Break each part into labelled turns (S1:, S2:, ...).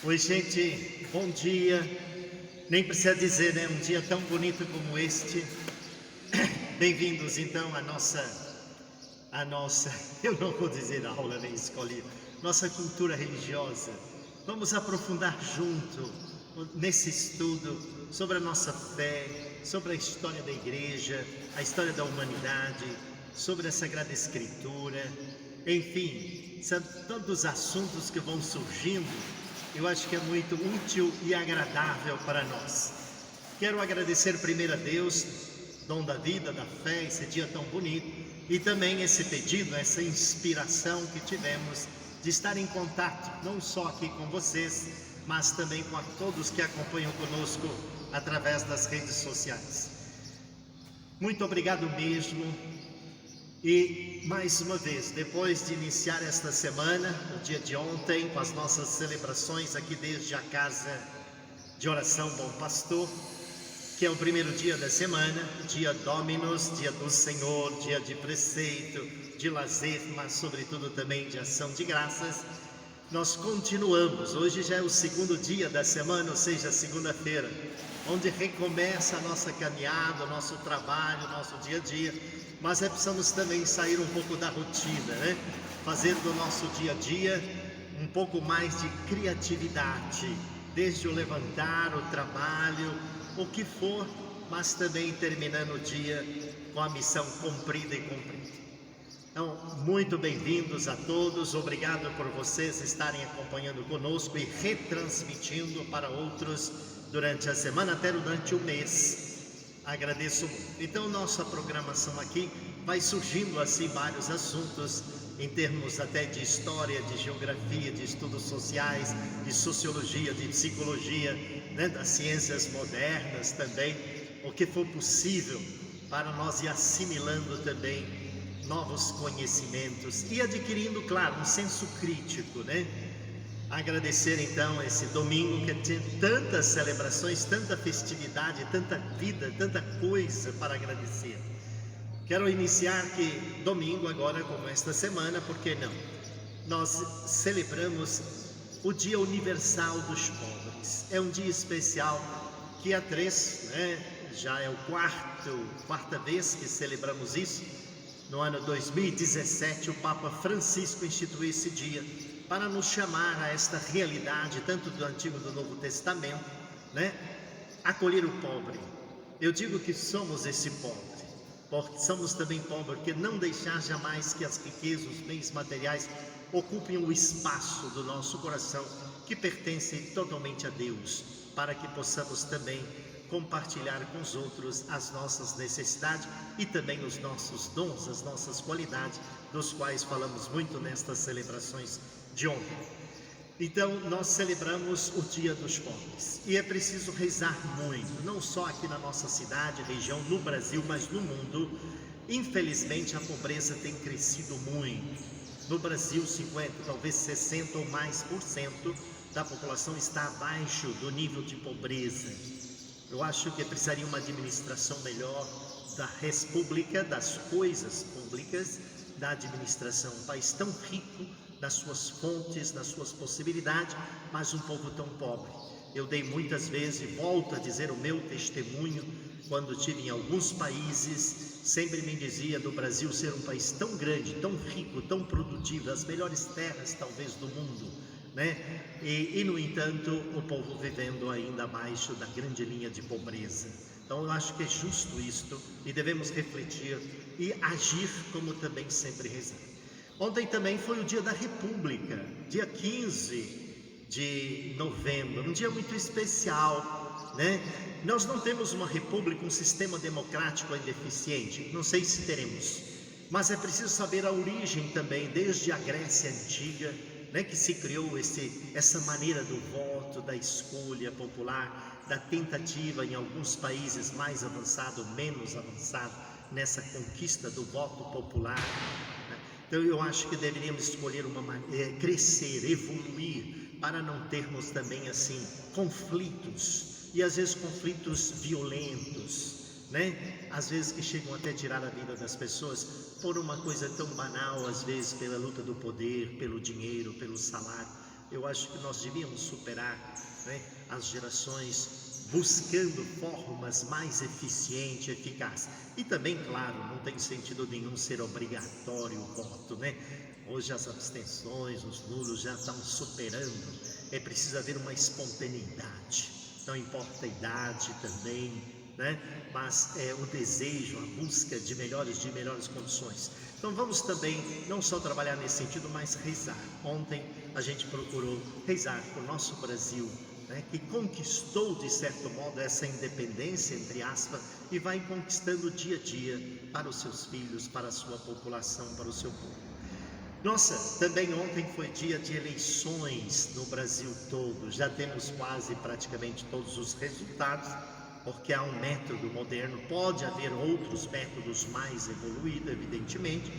S1: Oi, gente, bom dia. Nem precisa dizer, né? Um dia tão bonito como este. Bem-vindos, então, à nossa, eu não vou dizer aula nem escolhi, nossa cultura religiosa. Vamos aprofundar junto nesse estudo sobre a nossa fé, sobre a história da igreja, a história da humanidade, sobre a Sagrada Escritura. Enfim, são tantos assuntos que vão surgindo. Eu acho que é muito útil e agradável para nós. Quero agradecer primeiro a Deus, dom da vida, da fé, esse dia tão bonito, e também esse pedido, essa inspiração que tivemos de estar em contato, não só aqui com vocês, mas também com todos que acompanham conosco através das redes sociais. Muito obrigado mesmo. E mais uma vez, depois de iniciar esta semana, o dia de ontem, com as nossas celebrações aqui desde a Casa de Oração Bom Pastor, que é o primeiro dia da semana, dia Dominus, dia do Senhor, dia de preceito, de lazer, mas sobretudo também de ação de graças, nós continuamos. Hoje já é o segundo dia da semana, ou seja, segunda-feira, onde recomeça a nossa caminhada, o nosso trabalho, o nosso dia a dia. Mas precisamos também sair um pouco da rotina, né? Fazer do nosso dia a dia um pouco mais de criatividade, desde o levantar, o trabalho, o que for, mas também terminando o dia com a missão cumprida e cumprida. Então, muito bem-vindos a todos, obrigado por vocês estarem acompanhando conosco e retransmitindo para outros durante a semana, até durante o mês. Agradeço muito. Então, nossa programação aqui vai surgindo assim vários assuntos, em termos até de história, de geografia, de estudos sociais, de sociologia, de psicologia, né, das ciências modernas também, o que for possível para nós ir assimilando também novos conhecimentos e adquirindo, claro, um senso crítico, né? Agradecer então esse domingo que tem tantas celebrações, tanta festividade, tanta vida, tanta coisa para agradecer. Quero iniciar que domingo agora, como esta semana, por que não? Nós celebramos o Dia Universal dos Pobres. É um dia especial que há três, né? Já é quarta vez que celebramos isso. No ano 2017, o Papa Francisco instituiu esse dia para nos chamar a esta realidade, tanto do Antigo e do Novo Testamento, né? Acolher o pobre. Eu digo que somos esse pobre, porque somos também pobres, porque não deixar jamais que as riquezas, os bens materiais ocupem o espaço do nosso coração, que pertence totalmente a Deus, para que possamos também compartilhar com os outros as nossas necessidades e também os nossos dons, as nossas qualidades, dos quais falamos muito nestas celebrações de ontem. Então, nós celebramos o Dia dos Pobres e é preciso rezar muito, não só aqui na nossa cidade, região, no Brasil, mas no mundo. Infelizmente, a pobreza tem crescido muito. No Brasil, 50, talvez 60 ou mais por cento da população está abaixo do nível de pobreza. Eu acho que precisaria uma administração melhor da república, das coisas públicas, da administração. Um país tão rico nas suas fontes, nas suas possibilidades, mas um povo tão pobre. Eu dei muitas vezes, e volto a dizer o meu testemunho, quando estive em alguns países, sempre me dizia do Brasil ser um país tão grande, tão rico, tão produtivo, as melhores terras talvez do mundo, né? E no entanto, o povo vivendo ainda abaixo da grande linha de pobreza. Então eu acho que é justo isto e devemos refletir e agir como também sempre rezar. Ontem também foi o Dia da República, dia 15 de novembro, um dia muito especial, né? Nós não temos uma república, um sistema democrático ainda eficiente, não sei se teremos, mas é preciso saber a origem também, desde a Grécia Antiga, né, que se criou essa maneira do voto, da escolha popular, da tentativa em alguns países mais avançado, menos avançado, nessa conquista do voto popular. Então eu acho que deveríamos escolher crescer, evoluir, para não termos também assim conflitos, e às vezes conflitos violentos, né? Às vezes que chegam até tirar a vida das pessoas por uma coisa tão banal, às vezes pela luta do poder, pelo dinheiro, pelo salário. Eu acho que nós devíamos superar, né, as gerações buscando formas mais eficientes, eficazes. E também, claro, não tem sentido nenhum ser obrigatório o voto, né? Hoje as abstenções, os nulos já estão superando. É preciso haver uma espontaneidade. Não importa a idade também, né? Mas o desejo, a busca de melhores condições. Então vamos também não só trabalhar nesse sentido, mas rezar. Ontem a gente procurou rezar por nosso Brasil, né, que conquistou de certo modo essa independência, entre aspas, e vai conquistando dia a dia para os seus filhos, para a sua população, para o seu povo. Nossa, também ontem foi dia de eleições no Brasil todo. Já temos quase praticamente todos os resultados, porque há um método moderno. Pode haver outros métodos mais evoluídos, evidentemente,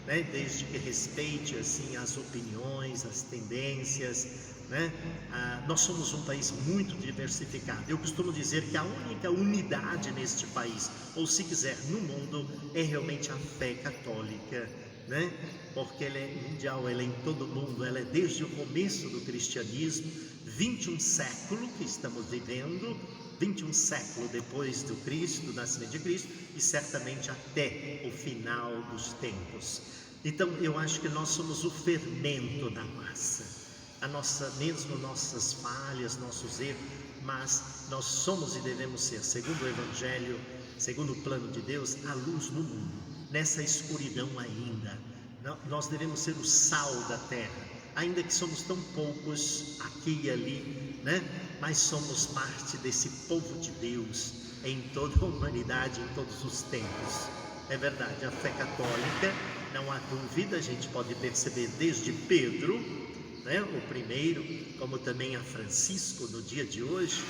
S1: né? Desde que respeite assim as opiniões, as tendências, né? Nós somos um país muito diversificado. Eu costumo dizer que a única unidade neste país, ou se quiser no mundo, é realmente a fé católica, né? Porque ela é mundial, ela é em todo mundo, ela é desde o começo do cristianismo, 21 séculos que estamos vivendo, 21 séculos depois do Cristo, do nascimento de Cristo, e certamente até o final dos tempos. Então eu acho que nós somos o fermento da massa, mesmo nossas falhas, nossos erros, mas nós somos e devemos ser, segundo o Evangelho, segundo o plano de Deus, a luz no mundo, nessa escuridão ainda. Nós devemos ser o sal da terra, ainda que somos tão poucos aqui e ali, né? Mas somos parte desse povo de Deus em toda a humanidade, em todos os tempos. É verdade, a fé católica, não há dúvida, a gente pode perceber desde Pedro, né, o primeiro, como também a Francisco no dia de hoje,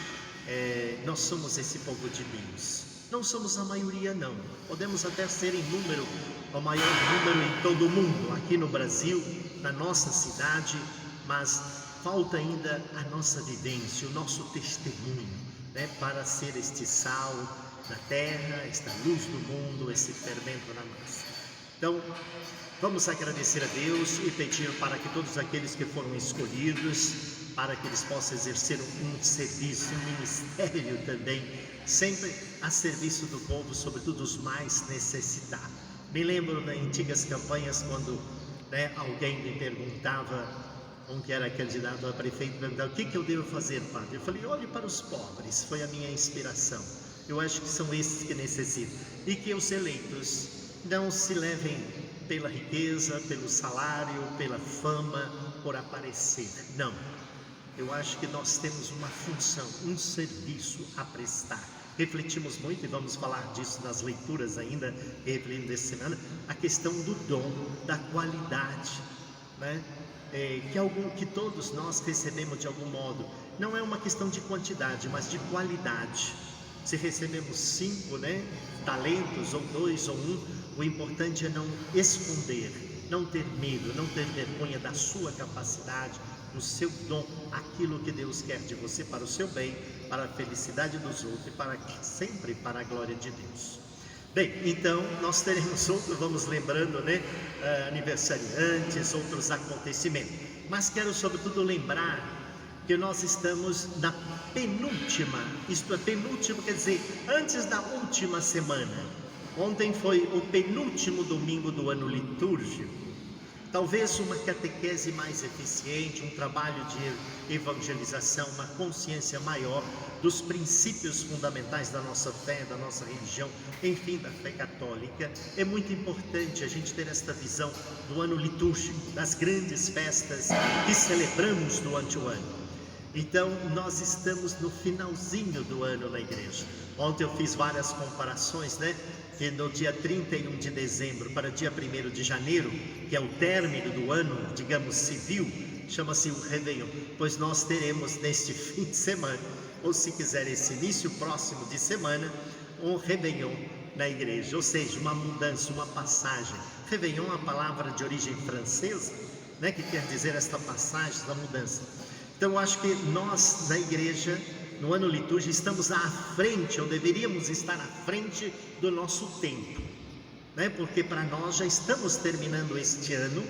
S1: nós somos esse povo de Deus. Não somos a maioria não, podemos até ser em número, o maior número em todo o mundo, aqui no Brasil, na nossa cidade, mas falta ainda a nossa vivência, o nosso testemunho, né, para ser este sal da terra, esta luz do mundo, esse fermento na massa. Então, vamos agradecer a Deus e pedir para que todos aqueles que foram escolhidos, para que eles possam exercer um serviço, um ministério também, sempre a serviço do povo, sobretudo os mais necessitados. Me lembro das antigas campanhas quando, né, alguém me perguntava, um que era candidato a prefeito, perguntava: o que eu devo fazer, padre? Eu falei: olhe para os pobres, foi a minha inspiração. Eu acho que são esses que necessitam, e que os eleitos não se levem pela riqueza, pelo salário, pela fama, por aparecer. Não, eu acho que nós temos uma função, um serviço a prestar. Refletimos muito, e vamos falar disso nas leituras ainda, refletindo essa semana, a questão do dom, da qualidade, né? Que todos nós recebemos de algum modo. Não é uma questão de quantidade, mas de qualidade. Se recebemos 5, né, talentos, ou 2, ou 1, o importante é não esconder, não ter medo, não ter vergonha da sua capacidade, do seu dom, aquilo que Deus quer de você para o seu bem, para a felicidade dos outros e sempre para a glória de Deus. Bem, então nós teremos vamos lembrando, né, aniversariantes, outros acontecimentos, mas quero sobretudo lembrar que nós estamos na penúltima, isto é, penúltimo quer dizer, antes da última semana. Ontem foi o penúltimo domingo do ano litúrgico. Talvez uma catequese mais eficiente, um trabalho de evangelização, uma consciência maior dos princípios fundamentais da nossa fé, da nossa religião, enfim, da fé católica. É muito importante a gente ter esta visão do ano litúrgico, das grandes festas que celebramos durante o ano. Então, nós estamos no finalzinho do ano na igreja. Ontem eu fiz várias comparações, né? Que no dia 31 de dezembro para dia 1º de janeiro, que é o término do ano, digamos, civil, chama-se o Réveillon, pois nós teremos neste fim de semana, ou se quiser esse início próximo de semana, um Réveillon na igreja, ou seja, uma mudança, uma passagem. Réveillon é uma palavra de origem francesa, né, que quer dizer esta passagem, esta mudança. Então eu acho que nós na igreja, no ano litúrgico, estamos à frente, ou deveríamos estar à frente do nosso tempo, né? Porque para nós já estamos terminando este ano,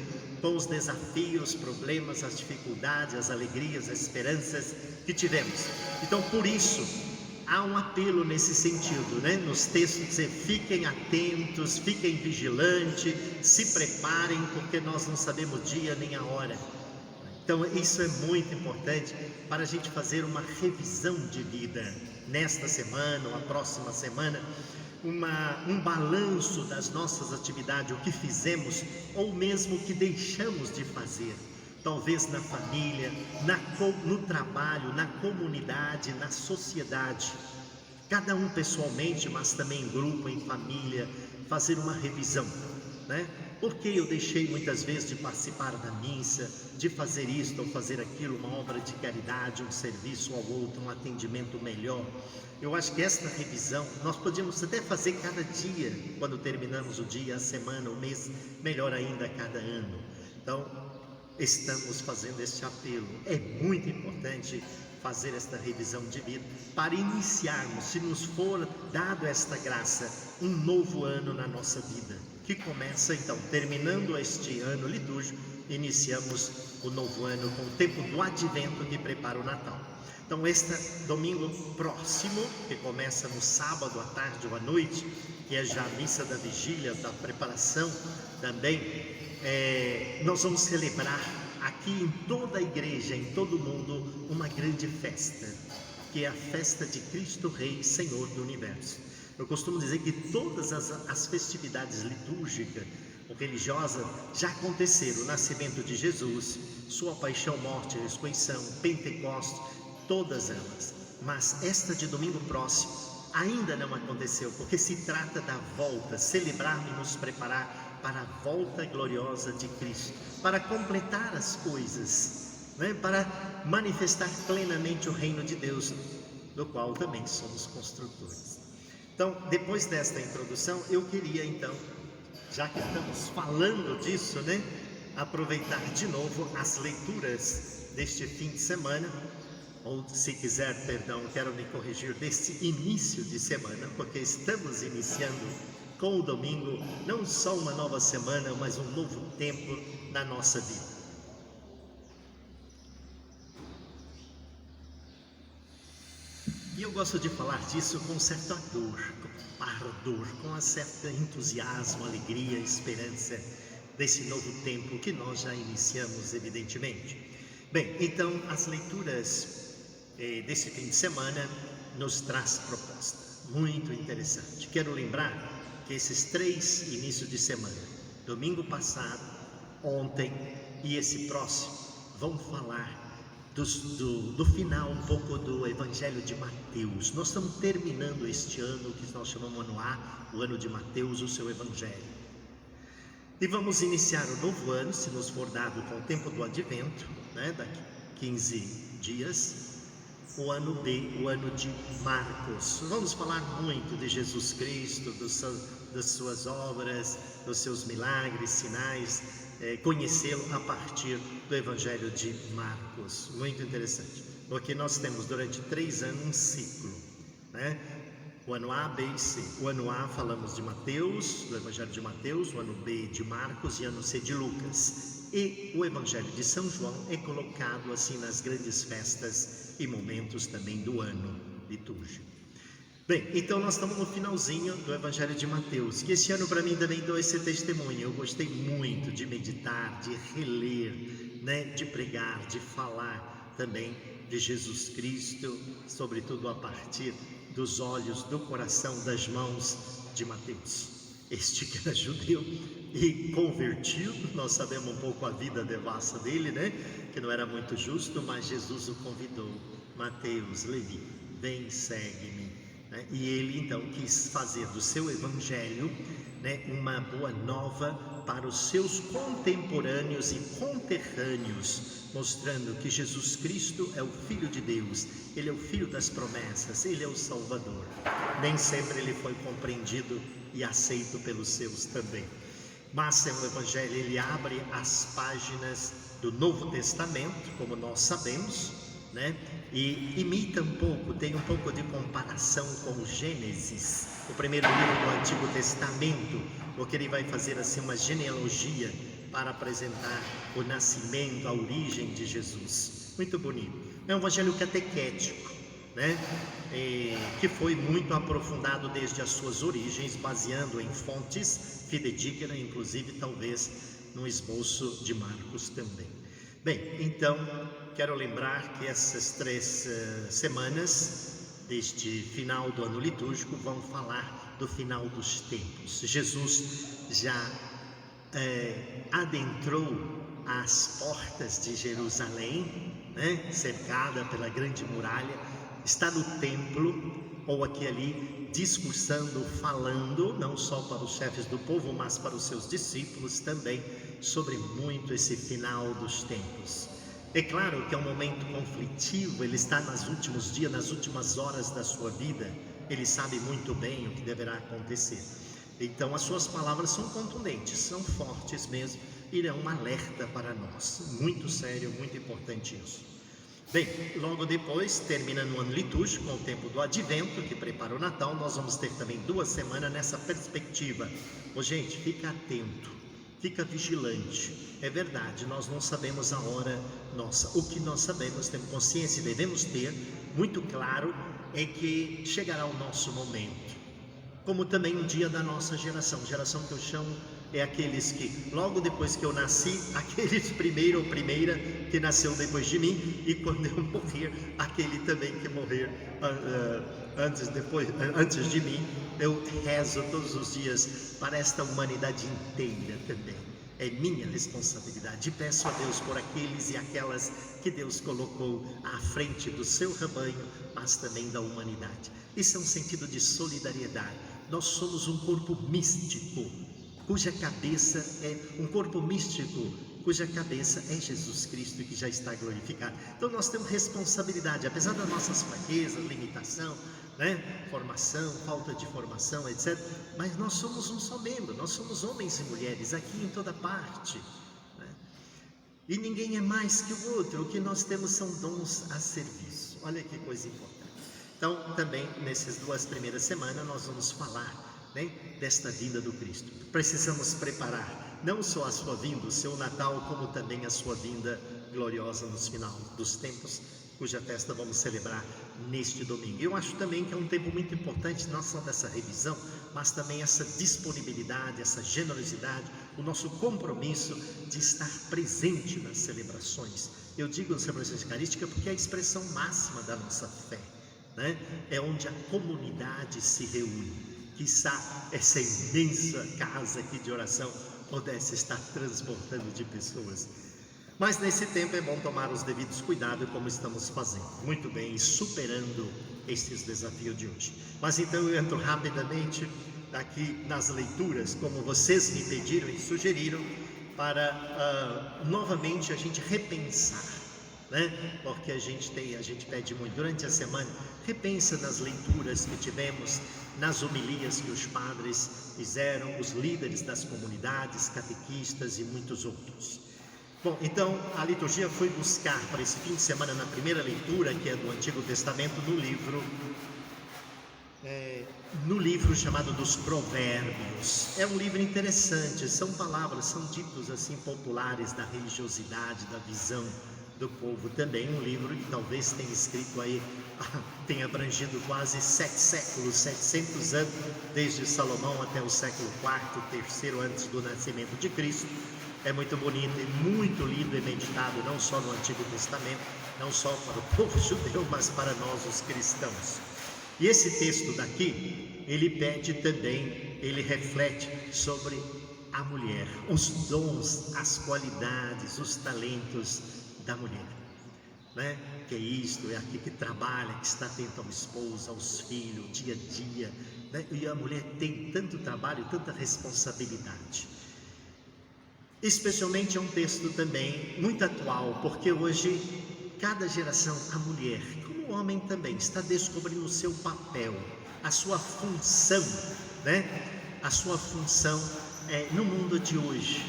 S1: com os desafios, problemas, as dificuldades, as alegrias, as esperanças que tivemos. Então, por isso, há um apelo nesse sentido, né? Nos textos dizer, fiquem atentos, fiquem vigilantes, se preparem, porque nós não sabemos o dia nem a hora. Então isso é muito importante para a gente fazer uma revisão de vida nesta semana ou a próxima semana, um balanço das nossas atividades, o que fizemos ou mesmo o que deixamos de fazer. Talvez na família, no trabalho, na comunidade, na sociedade. Cada um pessoalmente, mas também em grupo, em família, fazer uma revisão, né? Porque eu deixei muitas vezes de participar da missa, de fazer isto ou fazer aquilo, uma obra de caridade, um serviço ao outro, um atendimento melhor. Eu acho que esta revisão, nós podíamos até fazer cada dia, quando terminamos o dia, a semana, o mês, melhor ainda cada ano. Então, estamos fazendo este apelo. É muito importante fazer esta revisão de vida para iniciarmos, se nos for dado esta graça, um novo ano na nossa vida, que começa então, terminando este ano litúrgico, iniciamos o novo ano com o tempo do advento que prepara o Natal. Então este domingo próximo, que começa no sábado à tarde ou à noite, que é já a missa da vigília, da preparação também, nós vamos celebrar aqui em toda a igreja, em todo o mundo, uma grande festa, que é a festa de Cristo Rei, Senhor do Universo. Eu costumo dizer que todas as festividades litúrgicas ou religiosas já aconteceram: o nascimento de Jesus, sua paixão, morte e ressurreição, Pentecostes, todas elas. Mas esta de domingo próximo ainda não aconteceu, porque se trata da volta, celebrar e nos preparar para a volta gloriosa de Cristo, para completar as coisas, né? Para manifestar plenamente o reino de Deus, do qual também somos construtores. Então, depois desta introdução, eu queria então, já que estamos falando disso, né, aproveitar de novo as leituras deste fim de semana, ou se quiser, perdão, quero me corrigir, deste início de semana, porque estamos iniciando com o domingo, não só uma nova semana, mas um novo tempo na nossa vida. E eu gosto de falar disso com certa dor, com ardor, com um certo entusiasmo, alegria, esperança desse novo tempo que nós já iniciamos, evidentemente. Bem, então as leituras desse fim de semana nos traz proposta muito interessante. Quero lembrar que esses 3 inícios de semana, domingo passado, ontem e esse próximo, vão falar do final um pouco do Evangelho de Mateus. Nós estamos terminando este ano que nós chamamos ano A, o ano de Mateus, o seu Evangelho. E vamos iniciar o novo ano, se nos for dado com o tempo do Advento, né, daqui 15 dias, o ano B, o ano de Marcos. Vamos falar muito de Jesus Cristo, das suas obras, dos seus milagres, sinais, conhecê-lo a partir do Evangelho de Marcos. Muito interessante, porque nós temos durante 3 anos um ciclo, né? O ano A, B e C. O ano A falamos de Mateus, do Evangelho de Mateus, o ano B de Marcos e ano C de Lucas. E o Evangelho de São João é colocado assim nas grandes festas e momentos também do ano litúrgico. Bem, então nós estamos no finalzinho do Evangelho de Mateus, que esse ano para mim também deu esse testemunho. Eu gostei muito de meditar, de reler, né, de pregar, de falar também de Jesus Cristo, sobretudo a partir dos olhos, do coração, das mãos de Mateus. Este que era judeu e convertido, nós sabemos um pouco a vida devassa dele, né? Que não era muito justo, mas Jesus o convidou. Mateus, Levi, vem, segue-me. Né? E ele então quis fazer do seu evangelho, né, uma boa nova para os seus contemporâneos e conterrâneos, mostrando que Jesus Cristo é o Filho de Deus, Ele é o Filho das promessas, Ele é o Salvador. Nem sempre Ele foi compreendido e aceito pelos seus também. Mas é um evangelho, ele abre as páginas do Novo Testamento, como nós sabemos, né? E imita um pouco, tem um pouco de comparação com o Gênesis, o primeiro livro do Antigo Testamento, porque ele vai fazer assim uma genealogia para apresentar o nascimento, a origem de Jesus. Muito bonito. É um evangelho catequético, né? Que foi muito aprofundado desde as suas origens, baseando em fontes fidedignas, inclusive talvez no esboço de Marcos também. Bem, então quero lembrar que essas 3 semanas deste final do ano litúrgico vão falar do final dos tempos. Jesus já adentrou as portas de Jerusalém, né? Cercada pela grande muralha, está no templo, ou aqui ali, discursando, falando, não só para os chefes do povo, mas para os seus discípulos também, sobre muito esse final dos tempos. É claro que é um momento conflitivo, ele está nos últimos dias, nas últimas horas da sua vida, ele sabe muito bem o que deverá acontecer. Então as suas palavras são contundentes, são fortes mesmo, e é um alerta para nós, muito sério, muito importante isso. Bem, logo depois, terminando o ano litúrgico, com o tempo do Advento, que prepara o Natal, nós vamos ter também 2 semanas nessa perspectiva. Gente, fica atento, fica vigilante. É verdade, nós não sabemos a hora nossa. O que nós sabemos, temos consciência e devemos ter, muito claro, é que chegará o nosso momento. Como também um dia da nossa geração que eu chamo é aqueles que, logo depois que eu nasci, aqueles primeiro ou primeira que nasceu depois de mim, e quando eu morrer, aquele também que morrer antes de mim. Eu rezo todos os dias para esta humanidade inteira também. É minha responsabilidade, e peço a Deus por aqueles e aquelas que Deus colocou à frente do seu rebanho, mas também da humanidade. Isso é um sentido de solidariedade. Nós somos um corpo místico, cuja cabeça é Jesus Cristo, que já está glorificado. Então nós temos responsabilidade, apesar das nossas fraquezas, limitação, né? Formação, falta de formação, etc. Mas nós somos um só membro, nós somos homens e mulheres aqui em toda parte, né? E ninguém é mais que o outro, o que nós temos são dons a serviço. Olha que coisa importante. Então também nessas 2 primeiras semanas nós vamos falar, né, desta vinda do Cristo. Precisamos preparar não só a sua vinda, o seu Natal, como também a sua vinda gloriosa nos final dos tempos, cuja festa vamos celebrar neste domingo. Eu acho também que é um tempo muito importante, não só dessa revisão, mas também essa disponibilidade, essa generosidade, o nosso compromisso de estar presente nas celebrações. Eu digo nas celebrações eucarísticas porque é a expressão máxima da nossa fé, né? É onde a comunidade se reúne. Quizá essa imensa casa aqui de oração pudesse estar transbordando de pessoas. Mas nesse tempo é bom tomar os devidos cuidados, como estamos fazendo. Muito bem, superando estes desafios de hoje. Mas então eu entro rapidamente aqui nas leituras, como vocês me pediram e sugeriram, para novamente a gente repensar, né? Porque a gente pede muito durante a semana, repensa nas leituras que tivemos, nas homilias que os padres fizeram, os líderes das comunidades, catequistas e muitos outros. Bom, então a liturgia foi buscar para esse fim de semana, na primeira leitura, que é do Antigo Testamento, no livro chamado dos Provérbios. É um livro interessante, são palavras, são ditos assim populares da religiosidade, da visão do povo. Também um livro que talvez tenha escrito aí, tenha abrangido quase 7 séculos, 700 anos, desde Salomão até o século IV, III antes do nascimento de Cristo. É muito bonito e muito lido e meditado, não só no Antigo Testamento, não só para o povo judeu, mas para nós os cristãos. E esse texto daqui, ele pede também, ele reflete sobre a mulher, os dons, as qualidades, os talentos da mulher, né? Que é isto, é aqui que trabalha, que está atento ao esposo, aos filhos, dia a dia, né? E a mulher tem tanto trabalho, tanta responsabilidade. Especialmente é um texto também muito atual, porque hoje cada geração, a mulher, como o homem também, está descobrindo o seu papel, a sua função, né? A sua função no mundo de hoje.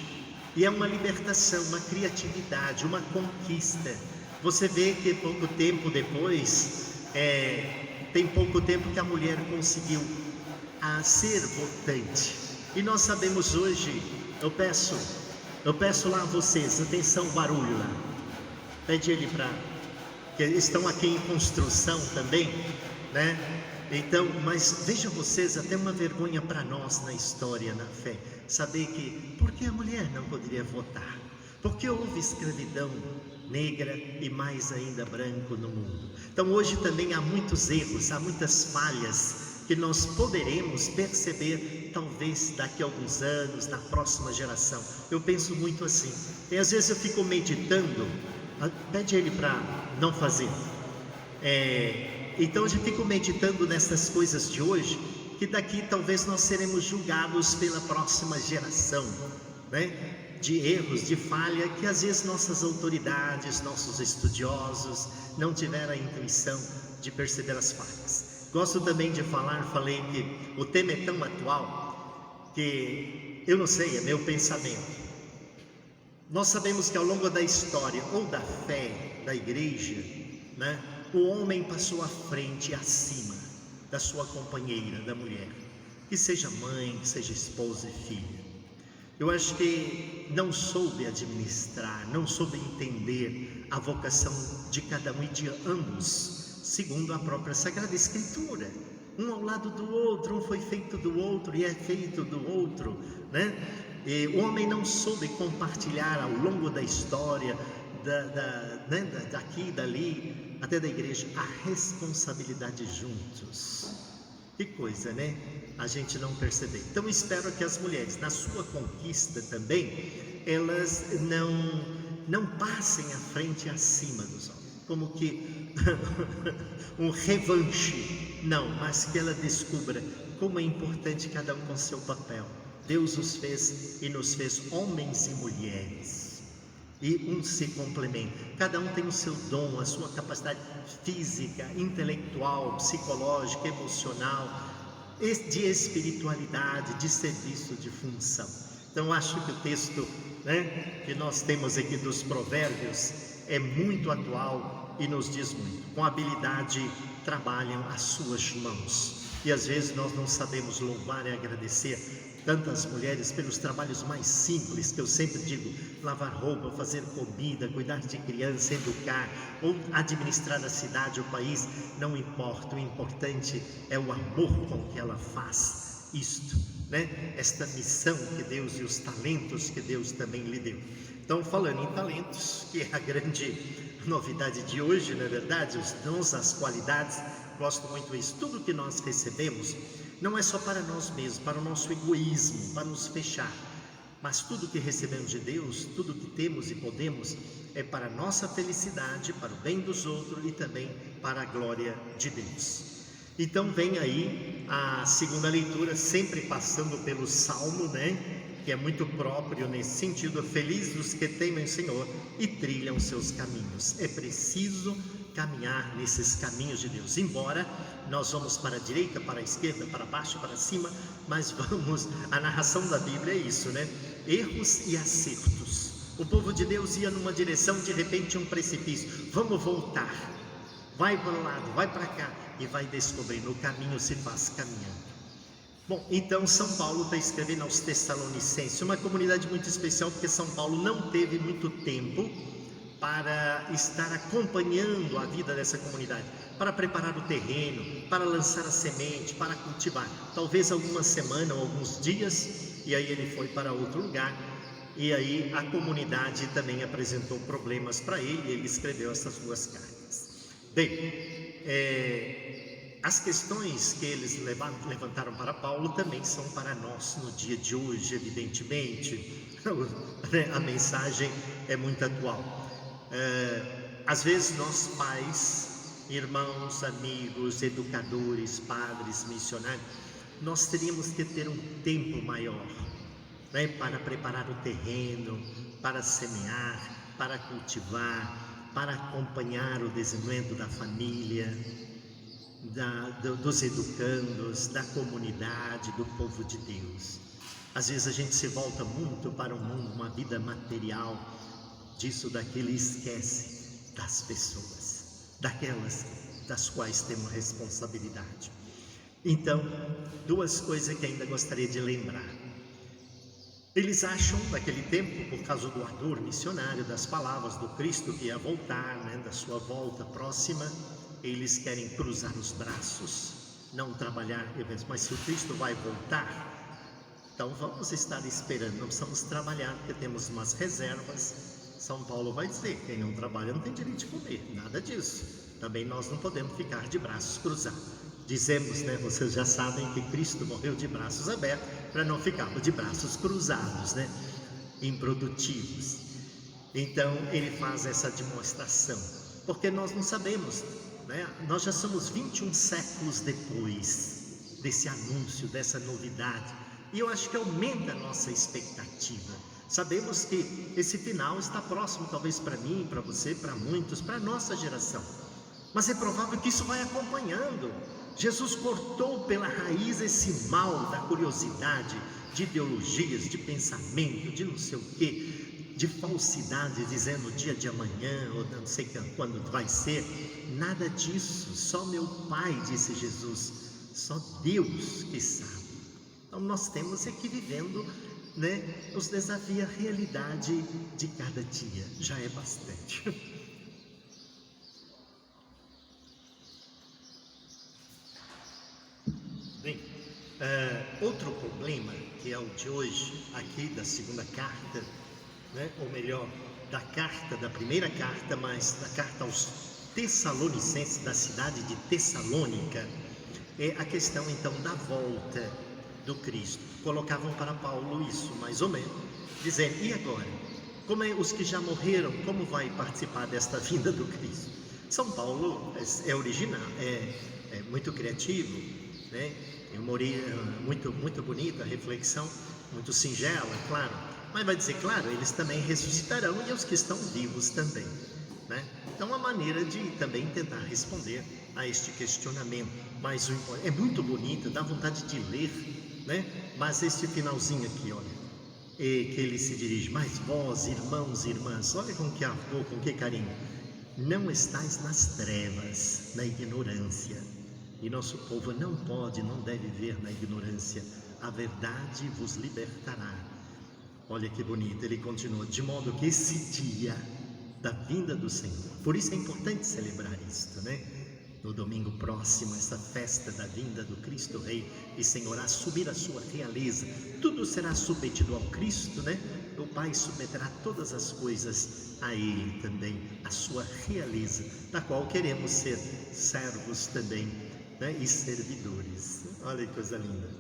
S1: E é uma libertação, uma criatividade, uma conquista. Você vê que pouco tempo depois, tem pouco tempo que a mulher conseguiu ser votante. E nós sabemos hoje, eu peço Eu peço lá a vocês, atenção, barulho lá. Pede ele para... que estão aqui em construção também, né? Então, mas vejam vocês, até uma vergonha para nós na história, na fé, saber que, por que a mulher não poderia votar? Porque houve escravidão negra e mais ainda branco no mundo. Então hoje também há muitos erros, há muitas falhas que nós poderemos perceber talvez daqui a alguns anos, na próxima geração. Eu penso muito assim, e às vezes eu fico meditando, pede ele para não fazer, então eu já fico meditando nessas coisas de hoje, que daqui talvez nós seremos julgados pela próxima geração, né? De erros, de falha, que às vezes nossas autoridades, nossos estudiosos não tiveram a intuição de perceber as falhas. Gosto também de falei que o tema é tão atual, que eu não sei, é meu pensamento. Nós sabemos que ao longo da história, ou da fé, da igreja, né, o homem passou à frente, acima da sua companheira, da mulher, que seja mãe, que seja esposa e filha. Eu acho que não soube administrar, não soube entender a vocação de cada um e de ambos, segundo a própria Sagrada Escritura. Um ao lado do outro, um foi feito do outro e é feito do outro, né? E o homem não soube compartilhar ao longo da história, daqui e dali, até da igreja, a responsabilidade juntos. Que coisa, né? A gente não perceber. Então espero que as mulheres, na sua conquista também, elas não passem à frente e acima dos homens, como que um revanche, não, mas que ela descubra como é importante cada um com seu papel. Deus os fez e nos fez homens e mulheres, e um se complementa, cada um tem o seu dom, a sua capacidade física, intelectual, psicológica, emocional, de espiritualidade, de serviço, de função. Então acho que o texto, né, que nós temos aqui dos Provérbios é muito atual e nos diz muito. Com habilidade trabalham as suas mãos, e às vezes nós não sabemos louvar e agradecer tantas mulheres pelos trabalhos mais simples, que eu sempre digo: lavar roupa, fazer comida, cuidar de criança, educar, ou administrar a cidade, o país, não importa, o importante é o amor com que ela faz isto, né? Esta missão que Deus, e os talentos que Deus também lhe deu. Então, falando em talentos, que é a grande novidade de hoje, não é verdade? Os dons, as qualidades, gosto muito disso. Tudo que nós recebemos não é só para nós mesmos, para o nosso egoísmo, para nos fechar, mas tudo que recebemos de Deus, tudo que temos e podemos, é para a nossa felicidade, para o bem dos outros e também para a glória de Deus. Então vem aí a segunda leitura, sempre passando pelo Salmo, né? Que é muito próprio nesse sentido: felizes os que temem o Senhor e trilham seus caminhos. É preciso caminhar nesses caminhos de Deus, embora nós vamos para a direita, para a esquerda, para baixo, para cima, mas vamos, a narração da Bíblia é isso, né? Erros e acertos. O povo de Deus ia numa direção, de repente um precipício, vamos voltar, vai para um lado, vai para cá, e vai descobrindo, o caminho se faz caminhando. Bom, então São Paulo está escrevendo aos Tessalonicenses, uma comunidade muito especial, porque São Paulo não teve muito tempo para estar acompanhando a vida dessa comunidade, para preparar o terreno, para lançar a semente, para cultivar, talvez alguma semana ou alguns dias, e aí ele foi para outro lugar, e aí a comunidade também apresentou problemas para ele, e ele escreveu essas duas cartas. Bem, as questões que eles levantaram para Paulo também são para nós no dia de hoje, evidentemente. A mensagem é muito atual. Às vezes nós pais, irmãos, amigos, educadores, padres, missionários, nós teríamos que ter um tempo maior, né, para preparar o terreno, para semear, para cultivar, para acompanhar o desenvolvimento da família, dos educandos, da comunidade, do povo de Deus. Às vezes a gente se volta muito para o mundo, uma vida material, disso, daquilo, e esquece das pessoas, daquelas das quais temos responsabilidade. Então, duas coisas que ainda gostaria de lembrar. Eles acham, naquele tempo, por causa do ardor missionário, das palavras do Cristo que ia voltar, né, da sua volta próxima, eles querem cruzar os braços, não trabalhar. Mas se o Cristo vai voltar, então vamos estar esperando, não precisamos trabalhar, porque temos umas reservas. São Paulo vai dizer, quem não trabalha não tem direito de comer, nada disso. Também nós não podemos ficar de braços cruzados. Dizemos, né, vocês já sabem que Cristo morreu de braços abertos, para não ficarmos de braços cruzados, né, improdutivos. Então ele faz essa demonstração, porque nós não sabemos, né, nós já somos 21 séculos depois desse anúncio, dessa novidade, e eu acho que aumenta a nossa expectativa. Sabemos que esse final está próximo, talvez para mim, para você, para muitos, para a nossa geração, mas é provável que isso vai acompanhando. Jesus cortou pela raiz esse mal da curiosidade, de ideologias, de pensamento, de não sei o que, de falsidade, dizendo o dia de amanhã, ou não sei quando vai ser. Nada disso, só meu Pai, disse Jesus, só Deus que sabe. Então nós temos que vivendo, né, nos desafia a realidade de cada dia, já é bastante. Bem, outro problema, que é o de hoje, aqui da segunda carta, né, ou melhor, da primeira carta, mas da carta aos Tessalonicenses, da cidade de Tessalônica, é a questão então da volta do Cristo. Colocavam para Paulo isso, mais ou menos, dizendo, e agora? Como é os que já morreram, como vai participar desta vinda do Cristo? São Paulo é original, é muito criativo, né? Muito bonita a reflexão, muito singela, claro, mas vai dizer, claro, eles também ressuscitarão e os que estão vivos também, né? Então a maneira de também tentar responder a este questionamento, mas é muito bonito, dá vontade de ler, né? Mas este finalzinho aqui, olha, que ele se dirige, mas vós, irmãos e irmãs, olha com que amor, com que carinho, não estais nas trevas, na ignorância. E nosso povo não pode, não deve viver na ignorância. A verdade vos libertará. Olha que bonito, ele continua, de modo que esse dia da vinda do Senhor, por isso é importante celebrar isto, né? No domingo próximo, essa festa da vinda do Cristo Rei e Senhor, assumir a sua realeza, tudo será submetido ao Cristo, né? O Pai submeterá todas as coisas a Ele também, a sua realeza, da qual queremos ser servos também, né, e servidores. Olha que coisa linda.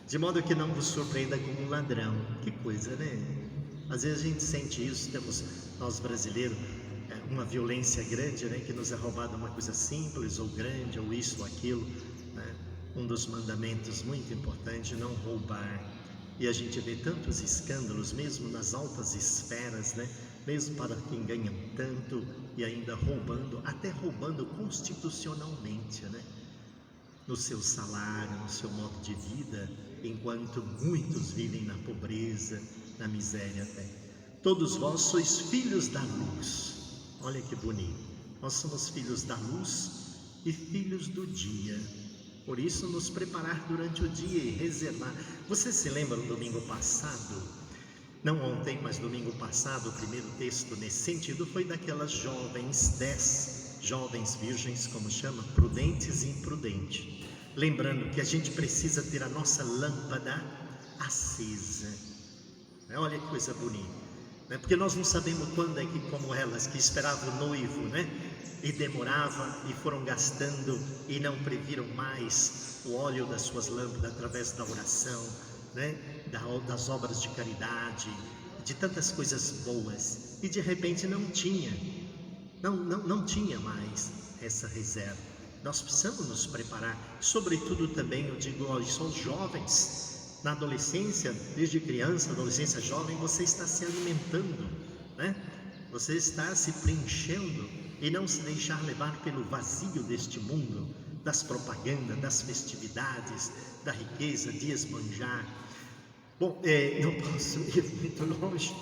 S1: De modo que não vos surpreenda como um ladrão. Que coisa, né? Às vezes a gente sente isso, temos nós brasileiros uma violência grande, né, que nos é roubada uma coisa simples ou grande, ou isso ou aquilo, né? Um dos mandamentos muito importantes, não roubar. E a gente vê tantos escândalos, mesmo nas altas esferas, né? Mesmo para quem ganha tanto e ainda roubando, até roubando constitucionalmente, né? No seu salário, no seu modo de vida, enquanto muitos vivem na pobreza, na miséria até. Todos vós sois filhos da luz. Olha que bonito. Nós somos filhos da luz e filhos do dia. Por isso nos preparar durante o dia e reservar. Você se lembra no domingo passado? Não ontem, mas domingo passado, o primeiro texto nesse sentido foi daquelas jovens, 10 jovens virgens, como chama, prudentes e imprudentes. Lembrando que a gente precisa ter a nossa lâmpada acesa. Olha que coisa bonita, né? Porque nós não sabemos quando é que, como elas que esperavam o noivo, né? E demorava e foram gastando e não previram mais o óleo das suas lâmpadas através da oração, né? Das obras de caridade, de tantas coisas boas, e de repente não tinha mais essa reserva. Nós precisamos nos preparar, sobretudo também, eu digo, aos jovens, na adolescência, desde criança, adolescência, jovem, você está se alimentando, né? Você está se preenchendo e não se deixar levar pelo vazio deste mundo, das propagandas, das festividades, da riqueza, de esbanjar. Bom, não posso ir muito longe,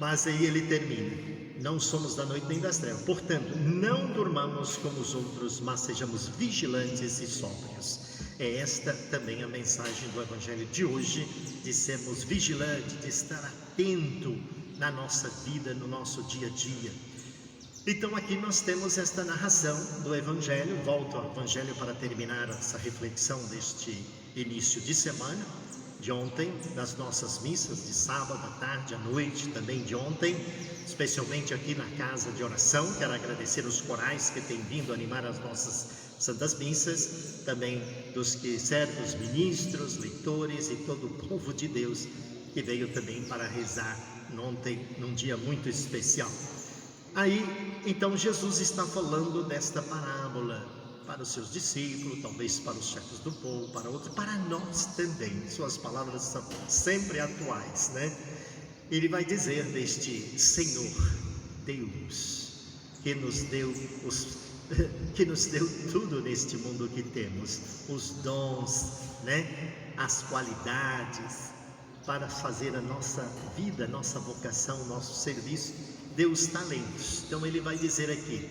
S1: mas aí ele termina. Não somos da noite nem das trevas, portanto, não durmamos como os outros, mas sejamos vigilantes e sóbrios. É esta também a mensagem do Evangelho de hoje, de sermos vigilantes, de estar atento na nossa vida, no nosso dia a dia. Então aqui nós temos esta narração do Evangelho. Volto ao Evangelho para terminar essa reflexão deste início de semana, de ontem, das nossas missas, de sábado à tarde, à noite, também de ontem, especialmente aqui na casa de oração. Quero agradecer os corais que têm vindo animar as nossas santas missas, também dos que servem, os ministros, leitores e todo o povo de Deus que veio também para rezar ontem, num dia muito especial. Aí, então, Jesus está falando desta parábola para os seus discípulos, talvez para os chefes do povo, para outros, para nós também. Suas palavras são sempre atuais, né? Ele vai dizer deste Senhor Deus, que nos deu tudo neste mundo que temos, os dons, né? As qualidades para fazer a nossa vida, nossa vocação, nosso serviço. Deu os talentos. Então ele vai dizer aqui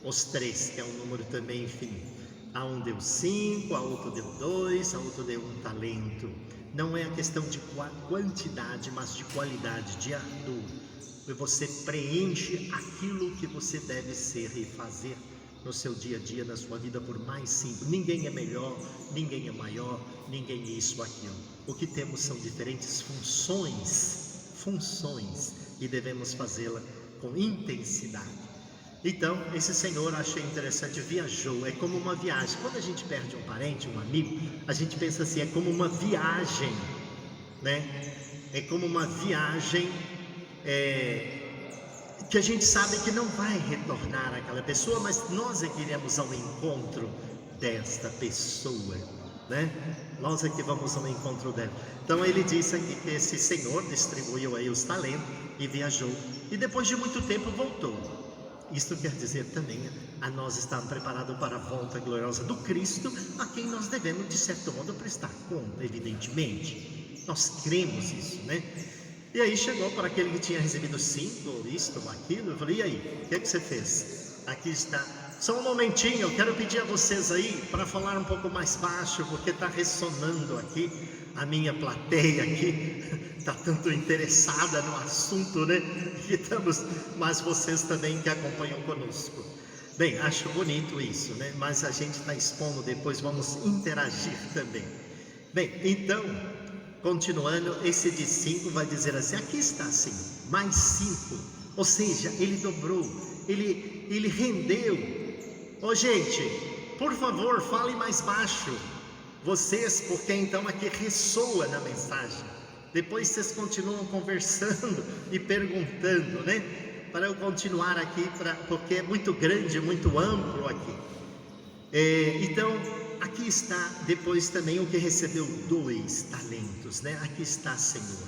S1: os 3, que é um número também infinito. A um deu 5, a outro deu 2, a outro deu 1 talento. Não é a questão de quantidade, mas de qualidade, de ardor. Você preenche aquilo que você deve ser e fazer no seu dia a dia, na sua vida, por mais simples. Ninguém é melhor, ninguém é maior, ninguém é isso ou aquilo. O que temos são diferentes funções, e devemos fazê-la com intensidade. Então, esse senhor, achei interessante, viajou. É como uma viagem. Quando a gente perde um parente, um amigo, a gente pensa assim, é como uma viagem, né? É como uma viagem que a gente sabe que não vai retornar àquela pessoa, mas nós é que iremos ao encontro desta pessoa, né? Nós é que vamos ao encontro dela. Então ele disse aqui que esse senhor distribuiu aí os talentos e viajou, e depois de muito tempo voltou. Isto quer dizer também a nós estarmos preparados para a volta gloriosa do Cristo, a quem nós devemos de certo modo prestar conta, evidentemente. Nós cremos isso, né? E aí chegou para aquele que tinha recebido 5, isto ou aquilo. Eu falei, e aí, o que é que você fez? Aqui está. Só um momentinho, eu quero pedir a vocês aí para falar um pouco mais baixo, porque está ressonando aqui, a minha plateia aqui está tanto interessada no assunto, né? Que estamos, mas vocês também que acompanham conosco. Bem, acho bonito isso, né? Mas a gente está expondo, depois vamos interagir também. Bem, então, continuando, esse de 5 vai dizer assim, aqui está assim, mais 5, ou seja, ele dobrou, ele rendeu. Ô gente, por favor, falem mais baixo, vocês, porque então aqui ressoa na mensagem. Depois vocês continuam conversando e perguntando, né? Para eu continuar aqui, porque é muito grande, muito amplo aqui. Então, aqui está depois também o que recebeu 2 talentos, né? Aqui está, Senhor.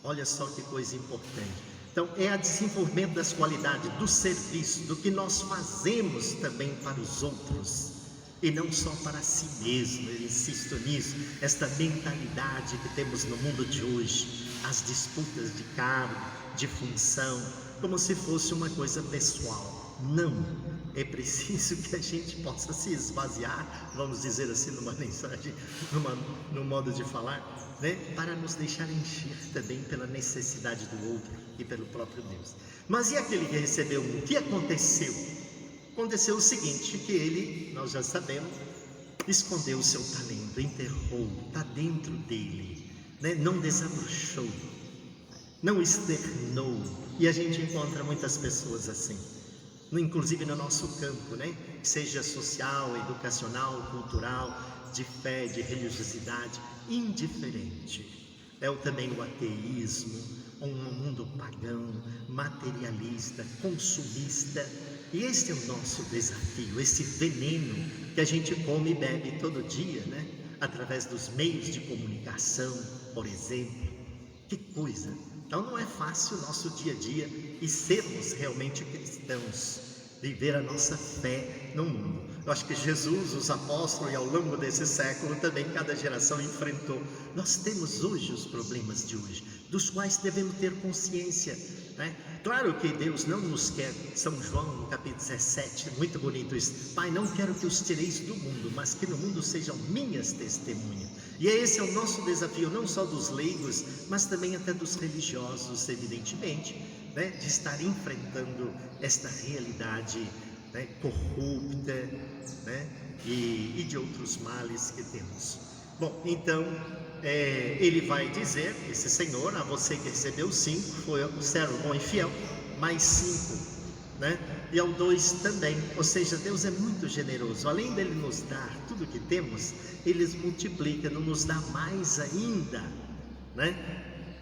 S1: Olha só que coisa importante. Então, é o desenvolvimento das qualidades, do serviço, do que nós fazemos também para os outros, e não só para si mesmo. Eu insisto nisso, esta mentalidade que temos no mundo de hoje, as disputas de cargo, de função, como se fosse uma coisa pessoal. Não, é preciso que a gente possa se esvaziar, vamos dizer assim, numa mensagem, no modo de falar, né? Para nos deixar encher também pela necessidade do outro e pelo próprio Deus. Mas e aquele que recebeu o que aconteceu? Aconteceu o seguinte, que ele, nós já sabemos, escondeu o seu talento, enterrou, está dentro dele, né? Não desabrochou, não externou. E a gente encontra muitas pessoas assim, inclusive no nosso campo, né? Seja social, educacional, cultural, de fé, de religiosidade, indiferente. É também o ateísmo, um mundo pagão, materialista, consumista. E este é o nosso desafio, esse veneno que a gente come e bebe todo dia, né? Através dos meios de comunicação, por exemplo. Que coisa! Então não é fácil o nosso dia a dia e sermos realmente cristãos, viver a nossa fé no mundo. Eu acho que Jesus, os apóstolos, e ao longo desse século também cada geração enfrentou. Nós temos hoje os problemas de hoje, dos quais devemos ter consciência. né? Claro que Deus não nos quer, São João no capítulo 17, muito bonito isso: Pai, não quero que os tireis do mundo, mas que no mundo sejam minhas testemunhas. E esse é o nosso desafio, não só dos leigos, mas também até dos religiosos, evidentemente, né? De estar enfrentando esta realidade, né, corrupta, né? E de outros males que temos. Bom, então ele vai dizer, esse Senhor: a você que recebeu 5, foi o servo bom e fiel, mais 5, né? E ao 2 também. Ou seja, Deus é muito generoso. Além dele nos dar tudo que temos, ele multiplica, não nos dá mais ainda, né,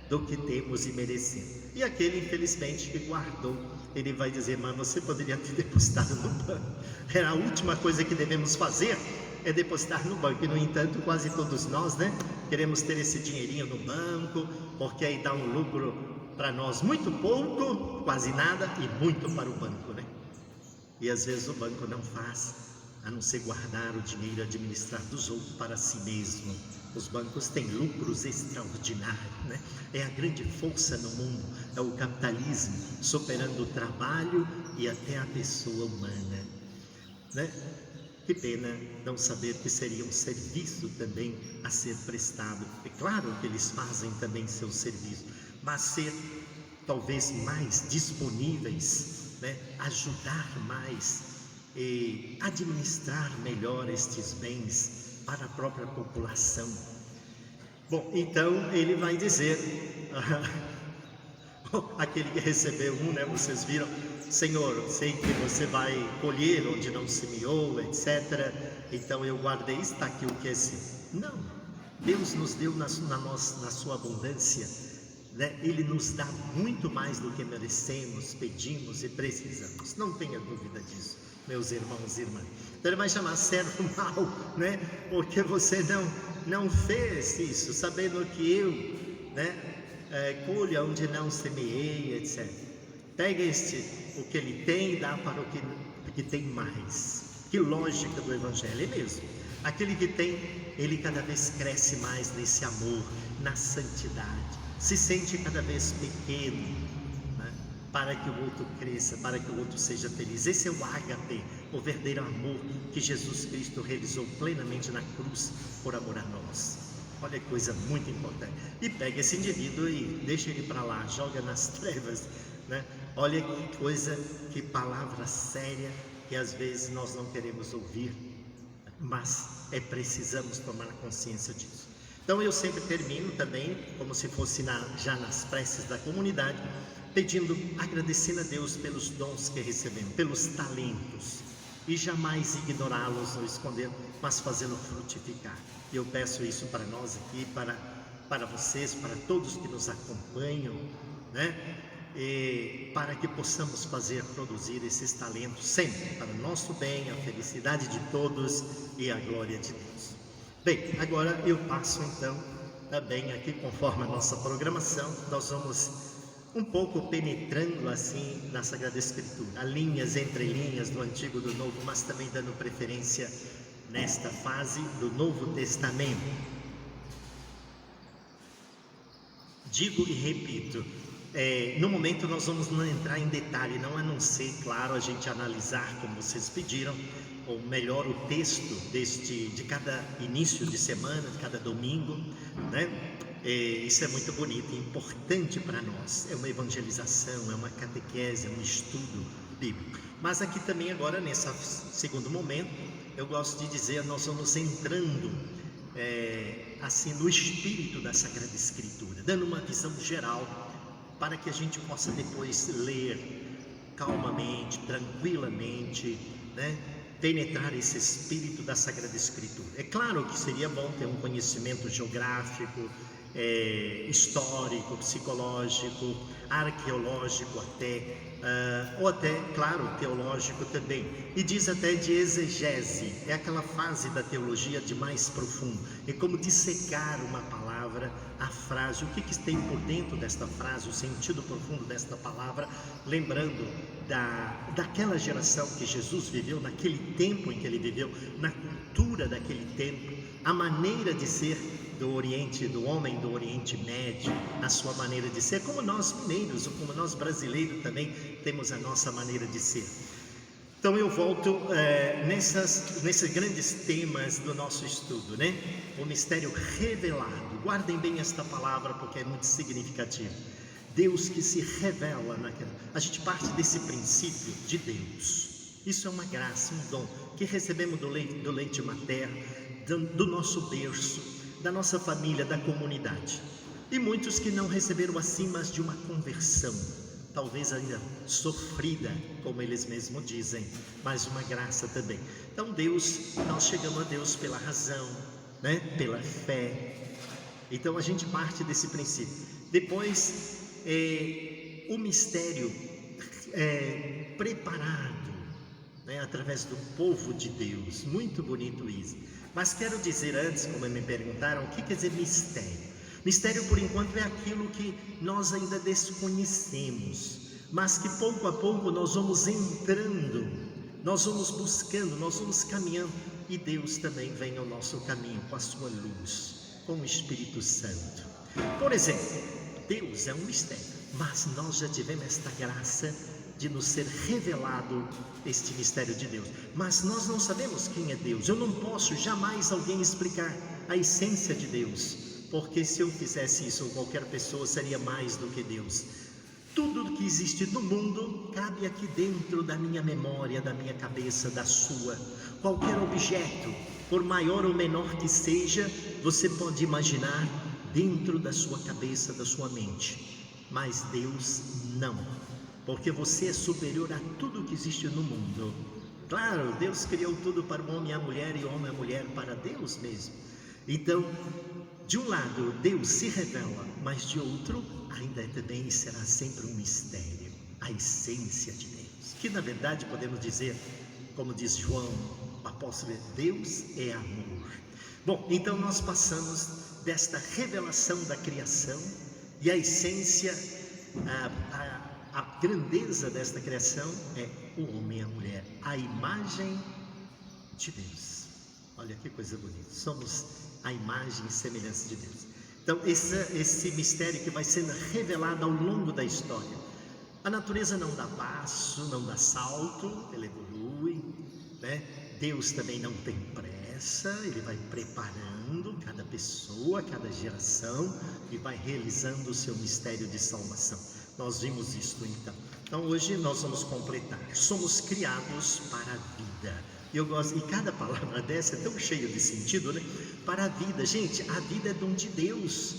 S1: do que temos e merecemos. E aquele, infelizmente, que guardou, ele vai dizer: mas você poderia ter depositado no banco. Era a última coisa que devemos fazer, é depositar no banco. E no entanto, quase todos nós, né, queremos ter esse dinheirinho no banco, porque aí dá um lucro para nós muito pouco, quase nada, e muito para o banco, né? E às vezes o banco não faz, a não ser guardar o dinheiro e administrar dos outros para si mesmo. Os bancos têm lucros extraordinários, né? É a grande força no mundo, é o capitalismo, superando o trabalho e até a pessoa humana, né? Que pena não saber que seria um serviço também a ser prestado. É claro que eles fazem também seu serviço, mas ser talvez mais disponíveis, né? Ajudar mais e administrar melhor estes bens para a própria população. Bom, então ele vai dizer, aquele que recebeu 1, né, vocês viram: Senhor, sei que você vai colher onde não semeou, etc. Então eu guardei, está aqui o que é seu. Não, Deus nos deu na sua abundância, né? Ele nos dá muito mais do que merecemos, pedimos e precisamos. Não tenha dúvida disso, meus irmãos e irmãs. Então ele vai chamar servo mau, né? Porque você não fez isso, sabendo que eu, né, colha onde não semeei, etc. Pega o que ele tem e dá para o que tem mais. Que lógica do Evangelho, é mesmo. Aquele que tem, ele cada vez cresce mais nesse amor, na santidade, se sente cada vez pequeno, né, para que o outro cresça, para que o outro seja feliz. Esse é o ágape, o verdadeiro amor que Jesus Cristo realizou plenamente na cruz por amor a nós. Olha que coisa muito importante. E pega esse indivíduo e deixa ele para lá, joga nas trevas, né? Olha que coisa, que palavra séria, que às vezes nós não queremos ouvir, mas precisamos tomar consciência disso. Então eu sempre termino também, como se fosse já nas preces da comunidade, pedindo, agradecendo a Deus pelos dons que recebemos, pelos talentos, e jamais ignorá-los ou esconder, mas fazê-los frutificar. E eu peço isso para nós aqui, para vocês, para todos que nos acompanham, né? E para que possamos produzir esses talentos sempre para o nosso bem, a felicidade de todos e a glória de Deus. Bem, agora eu passo então também aqui, conforme a nossa programação, nós vamos um pouco penetrando assim na Sagrada Escritura, linhas entre linhas do Antigo e do Novo, mas também dando preferência nesta fase do Novo Testamento. Digo e repito, no momento nós vamos não entrar em detalhe, não ser, claro, a gente analisar, como vocês pediram, ou melhor, o texto de cada início de semana, de cada domingo, né? Isso é muito bonito e importante para nós. É uma evangelização, é uma catequese, é um estudo bíblico. Mas aqui também agora, nesse segundo momento, eu gosto de dizer, nós vamos entrando assim no espírito da Sagrada Escritura, dando uma visão geral, para que a gente possa depois ler calmamente, tranquilamente, né? Penetrar esse espírito da Sagrada Escritura. É claro que seria bom ter um conhecimento geográfico, histórico, psicológico, arqueológico até, ou até, claro, teológico também. E diz até de exegese, é aquela fase da teologia de mais profundo, é como dissecar uma palavra, a frase, o que tem por dentro desta frase, o sentido profundo desta palavra, lembrando daquela geração que Jesus viveu, naquele tempo em que ele viveu, cultura daquele tempo, a maneira de ser do Oriente, do homem do Oriente Médio, a sua maneira de ser, como nós mineiros, ou como nós brasileiros também temos a nossa maneira de ser. Então eu volto nesses grandes temas do nosso estudo, né? O mistério revelado. Guardem bem esta palavra porque é muito significativo. Deus que se revela naquela. A gente parte desse princípio de Deus. Isso é uma graça, um dom que recebemos do leite materno, do nosso berço, da nossa família, da comunidade. E muitos que não receberam assim, mas de uma conversão, talvez ainda sofrida, como eles mesmos dizem, mas uma graça também. Então Deus, nós chegamos a Deus pela razão, né? Pela fé. Então a gente parte desse princípio. Depois, o mistério preparado, né? Através do povo de Deus. Muito bonito isso. Mas quero dizer antes, como me perguntaram, o que quer dizer mistério? Mistério, por enquanto, é aquilo que nós ainda desconhecemos, mas que pouco a pouco nós vamos entrando, nós vamos buscando, nós vamos caminhando, e Deus também vem ao nosso caminho com a sua luz, com o Espírito Santo. Por exemplo, Deus é um mistério, mas nós já tivemos esta graça de nos ser revelado este mistério de Deus, mas nós não sabemos quem é Deus. Eu não posso jamais alguém explicar a essência de Deus, porque se eu fizesse isso, qualquer pessoa seria mais do que Deus. Tudo que existe no mundo cabe aqui dentro da minha memória, da minha cabeça, da sua. Qualquer objeto, por maior ou menor que seja, você pode imaginar dentro da sua cabeça, da sua mente. Mas Deus não, porque você é superior a tudo que existe no mundo. Claro, Deus criou tudo para o homem e a mulher, e o homem e a mulher para Deus mesmo. Então, de um lado, Deus se revela, mas de outro, ainda também será sempre um mistério, a essência de Deus, que na verdade podemos dizer, como diz João, o apóstolo, Deus é amor. Bom, então nós passamos desta revelação da criação, e a essência, a grandeza desta criação é o homem e a mulher, a imagem de Deus. Olha que coisa bonita, somos a imagem e semelhança de Deus. Então esse mistério que vai sendo revelado ao longo da história. A natureza não dá passo, não dá salto, ela evolui, né? Deus também não tem pressa, Ele vai preparando cada pessoa, cada geração, e vai realizando o seu mistério de salvação. Nós vimos isto então. Então hoje nós vamos completar. Somos criados para a vida. Eu gosto, e cada palavra dessa é tão cheia de sentido, né? Para a vida, gente, a vida é dom de Deus,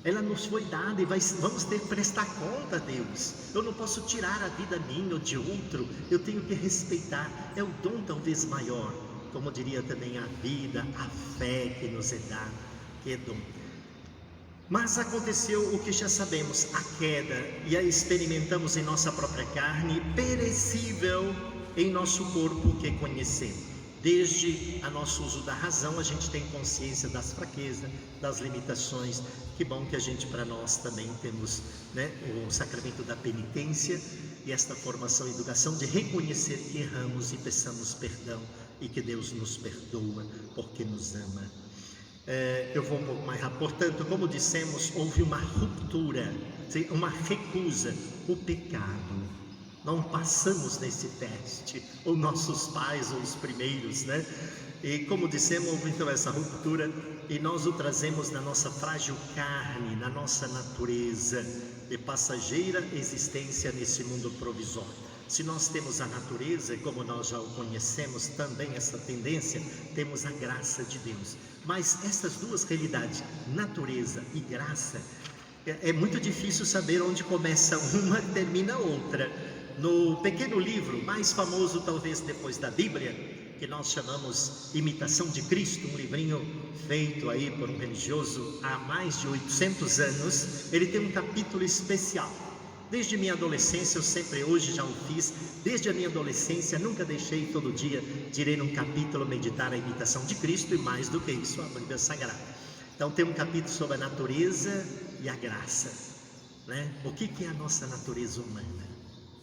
S1: ela nos foi dada e vamos ter que prestar conta a Deus. Eu não posso tirar a vida minha ou de outro, eu tenho que respeitar, é o dom talvez maior, como diria também a vida, a fé que nos é dada, que é dom. Mas aconteceu o que já sabemos, a queda, e a experimentamos em nossa própria carne, perecível em nosso corpo que conhecemos. Desde o nosso uso da razão, a gente tem consciência das fraquezas, das limitações. Que bom que a gente, para nós também temos, né, o sacramento da penitência e esta formação e educação de reconhecer que erramos e peçamos perdão, e que Deus nos perdoa porque nos ama. Eu vou um pouco mais rápido. Portanto, como dissemos, houve uma ruptura, uma recusa, o pecado. Não passamos nesse teste, ou nossos pais, ou os primeiros, né? E como dissemos, houve então essa ruptura, e nós o trazemos na nossa frágil carne, na nossa natureza de passageira existência nesse mundo provisório. Se nós temos a natureza, como nós já o conhecemos, também essa tendência, temos a graça de Deus. Mas essas duas realidades, natureza e graça, é muito difícil saber onde começa uma e termina a outra. No pequeno livro, mais famoso talvez depois da Bíblia, que nós chamamos Imitação de Cristo, um livrinho feito aí por um religioso há mais de 800 anos, ele tem um capítulo especial. Desde minha adolescência, eu sempre, hoje já o fiz, desde a minha adolescência, nunca deixei todo dia de ler um capítulo, meditar a imitação de Cristo, e mais do que isso, a Bíblia Sagrada. Então tem um capítulo sobre a natureza e a graça, né? O que é a nossa natureza humana?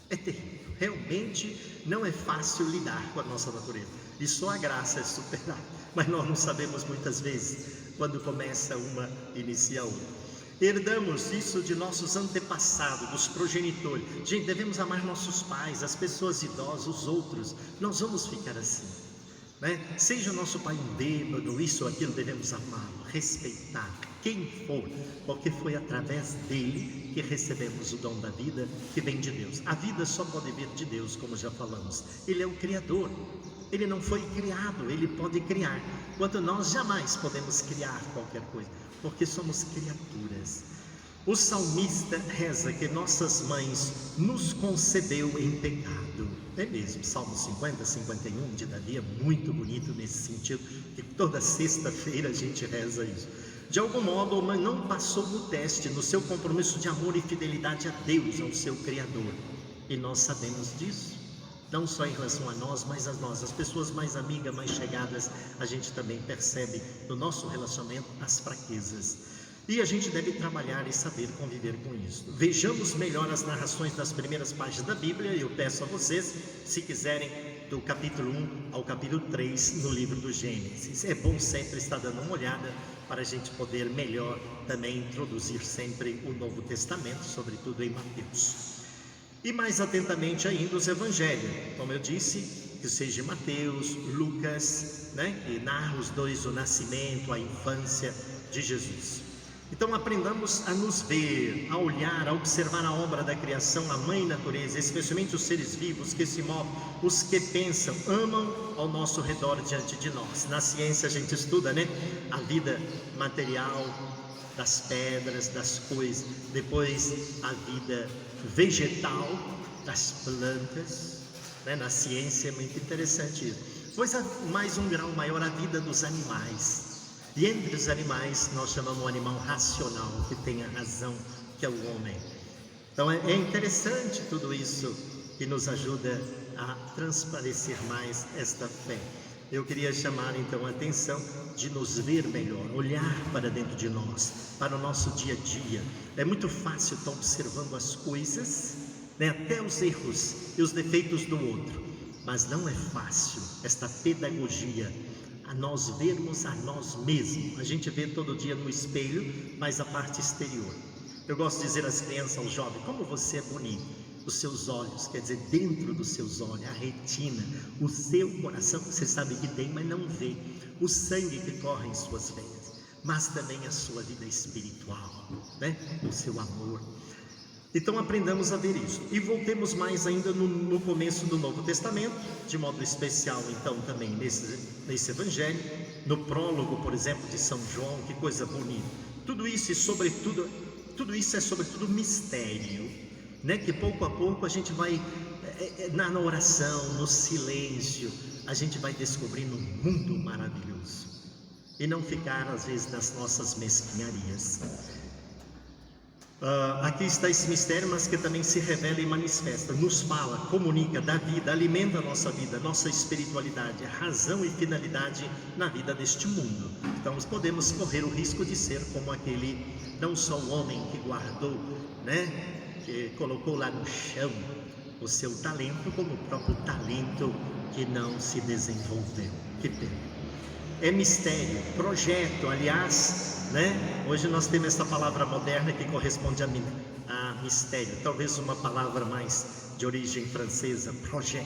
S1: É terrível, realmente não é fácil lidar com a nossa natureza. E só a graça é superar. Mas nós não sabemos muitas vezes quando começa uma, inicia outra. Herdamos isso de nossos antepassados, dos progenitores. Gente, devemos amar nossos pais, as pessoas idosas, os outros. Nós vamos ficar assim, né? Seja nosso pai um bêbado, isso ou aquilo, devemos amá-lo, respeitar quem for, porque foi através dele que recebemos o dom da vida, que vem de Deus. A vida só pode vir de Deus, como já falamos. Ele é o Criador, ele não foi criado, ele pode criar, enquanto nós jamais podemos criar qualquer coisa, porque somos criaturas. O salmista reza que nossas mães nos concebeu em pecado. É mesmo, Salmo 50, 51 de Davi é muito bonito nesse sentido, que toda sexta-feira a gente reza isso. De algum modo, a mãe não passou no teste, no seu compromisso de amor e fidelidade a Deus, ao seu Criador. E nós sabemos disso, não só em relação a nós, mas as nossas pessoas mais amigas, mais chegadas, a gente também percebe no nosso relacionamento as fraquezas. E a gente deve trabalhar e saber conviver com isso. Vejamos melhor as narrações das primeiras páginas da Bíblia. Eu peço a vocês, se quiserem, do capítulo 1 ao capítulo 3 no livro do Gênesis. É bom sempre estar dando uma olhada para a gente poder melhor também introduzir sempre o Novo Testamento, sobretudo em Mateus. E mais atentamente ainda os Evangelhos, como eu disse, que seja Mateus, Lucas, né, que narra os dois, o nascimento, a infância de Jesus. Então aprendamos a nos ver, a olhar, a observar a obra da criação, a mãe natureza, especialmente os seres vivos que se movem, os que pensam, amam ao nosso redor diante de nós. Na ciência a gente estuda, né, a vida material das pedras, das coisas, depois a vida vegetal das plantas, né? Na ciência é muito interessante isso. Pois mais um grau maior, a vida dos animais. E entre os animais nós chamamos o animal racional, que tem a razão, que é o homem. Então é interessante tudo isso, que nos ajuda a transparecer mais esta fé. Eu queria chamar então a atenção de nos ver melhor, olhar para dentro de nós, para o nosso dia a dia. É muito fácil estar observando as coisas, né, até os erros e os defeitos do outro, mas não é fácil esta pedagogia, a nós vermos a nós mesmos. A gente vê todo dia no espelho, mas a parte exterior. Eu gosto de dizer às crianças, aos jovens, como você é bonito. Os seus olhos, quer dizer, dentro dos seus olhos, a retina, o seu coração, você sabe que tem, mas não vê, o sangue que corre em suas veias, mas também a sua vida espiritual, né? O seu amor. Então aprendamos a ver isso. E voltemos mais ainda no começo do Novo Testamento, de modo especial então também nesse Evangelho, no prólogo, por exemplo, de São João, que coisa bonita. Tudo isso e sobretudo, tudo isso é sobretudo mistério, né? Que pouco a pouco a gente vai, na oração, no silêncio, a gente vai descobrindo um mundo maravilhoso. E não ficar às vezes nas nossas mesquinharias. Aqui está esse mistério, mas que também se revela e manifesta, nos fala, comunica, dá vida, alimenta a nossa vida, nossa espiritualidade, razão e finalidade na vida deste mundo. Então podemos correr o risco de ser como aquele, não só o homem que guardou, né, que colocou lá no chão o seu talento, como o próprio talento que não se desenvolveu. Que pena. É mistério, projeto, aliás, né? Hoje nós temos essa palavra moderna que corresponde a mistério, talvez uma palavra mais de origem francesa, projet,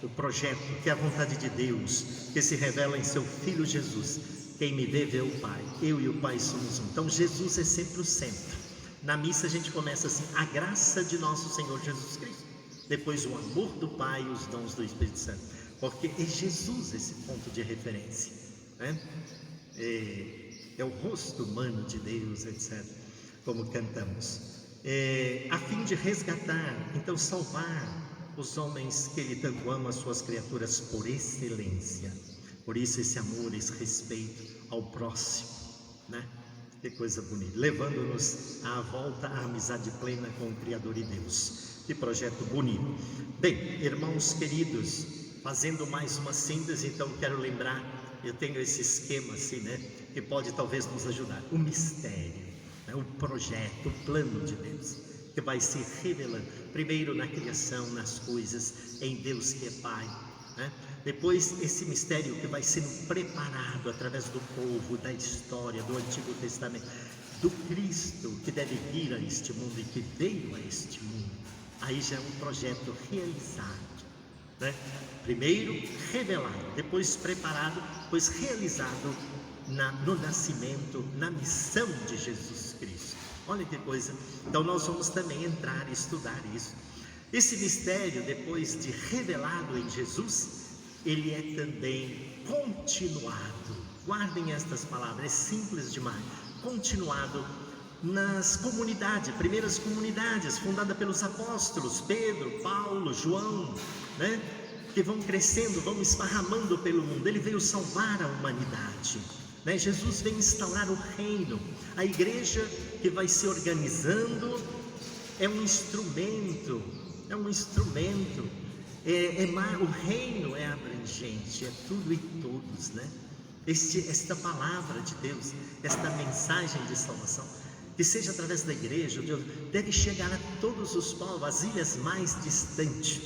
S1: o projeto, que é a vontade de Deus, que se revela em seu Filho Jesus. Quem me vê, vê o Pai, eu e o Pai somos um. Então Jesus é sempre o centro. Na missa a gente começa assim, a graça de nosso Senhor Jesus Cristo, depois o amor do Pai e os dons do Espírito Santo, porque é Jesus esse ponto de referência, né? É o rosto humano de Deus, etc., como cantamos, a fim de resgatar, então salvar os homens que Ele tanto ama, as suas criaturas por excelência. Por isso esse amor, esse respeito ao próximo, né? Que coisa bonita, levando-nos à volta à amizade plena com o Criador e Deus. Que projeto bonito. Bem, irmãos queridos, fazendo mais uma síntese, então quero lembrar, eu tenho esse esquema assim, né, que pode talvez nos ajudar. O mistério, né, o projeto, o plano de Deus, que vai se revelando, primeiro na criação, nas coisas, em Deus que é Pai, né? Depois esse mistério que vai sendo preparado através do povo, da história, do Antigo Testamento, do Cristo que deve vir a este mundo e que veio a este mundo. Aí já é um projeto realizado, né? Primeiro revelado, depois preparado, depois realizado no nascimento, na missão de Jesus Cristo. Olha que coisa. Então nós vamos também entrar e estudar isso. Esse mistério, depois de revelado em Jesus, ele é também continuado. Guardem estas palavras, é simples demais. Continuado nas comunidades, primeiras comunidades fundadas pelos apóstolos Pedro, Paulo, João, né? Que vão crescendo, vão esparramando pelo mundo. Ele veio salvar a humanidade, né? Jesus vem instaurar o reino. A igreja que vai se organizando é um instrumento. O reino é abrangente, é tudo e todos, né? Esta palavra de Deus, esta mensagem de salvação, que seja através da igreja, Deus deve chegar a todos os povos, as ilhas mais distantes.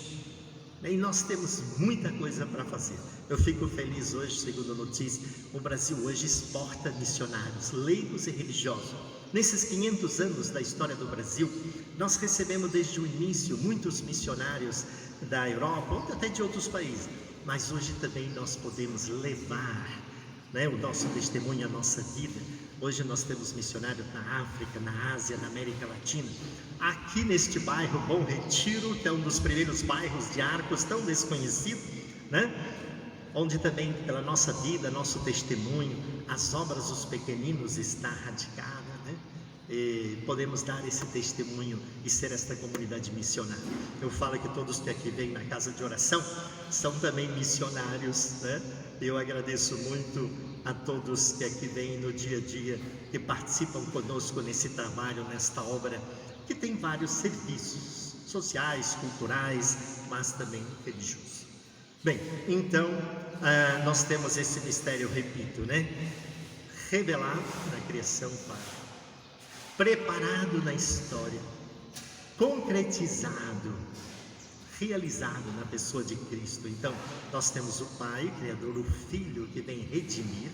S1: E nós temos muita coisa para fazer. Eu fico feliz hoje, segundo a notícia, o Brasil hoje exporta missionários, leigos e religiosos. Nesses 500 anos da história do Brasil, nós recebemos desde o início muitos missionários da Europa, ou até de outros países, mas hoje também nós podemos levar, né, o nosso testemunho, a nossa vida. Hoje nós temos missionários na África, na Ásia, na América Latina. Aqui neste bairro Bom Retiro, que é um dos primeiros bairros de Arcos, tão desconhecido, né? Onde também pela nossa vida, nosso testemunho, as obras dos pequeninos está radicada, né? E podemos dar esse testemunho e ser esta comunidade missionária. Eu falo que todos que aqui vêm na casa de oração são também missionários, né? Eu agradeço muito a todos que aqui vêm no dia a dia, que participam conosco nesse trabalho, nesta obra, que tem vários serviços sociais, culturais, mas também religiosos. Bem, então nós temos esse mistério, repito, né? Revelado na criação, Pai, preparado na história, concretizado, realizado na pessoa de Cristo. Então nós temos o Pai, Criador, o Filho que vem redimir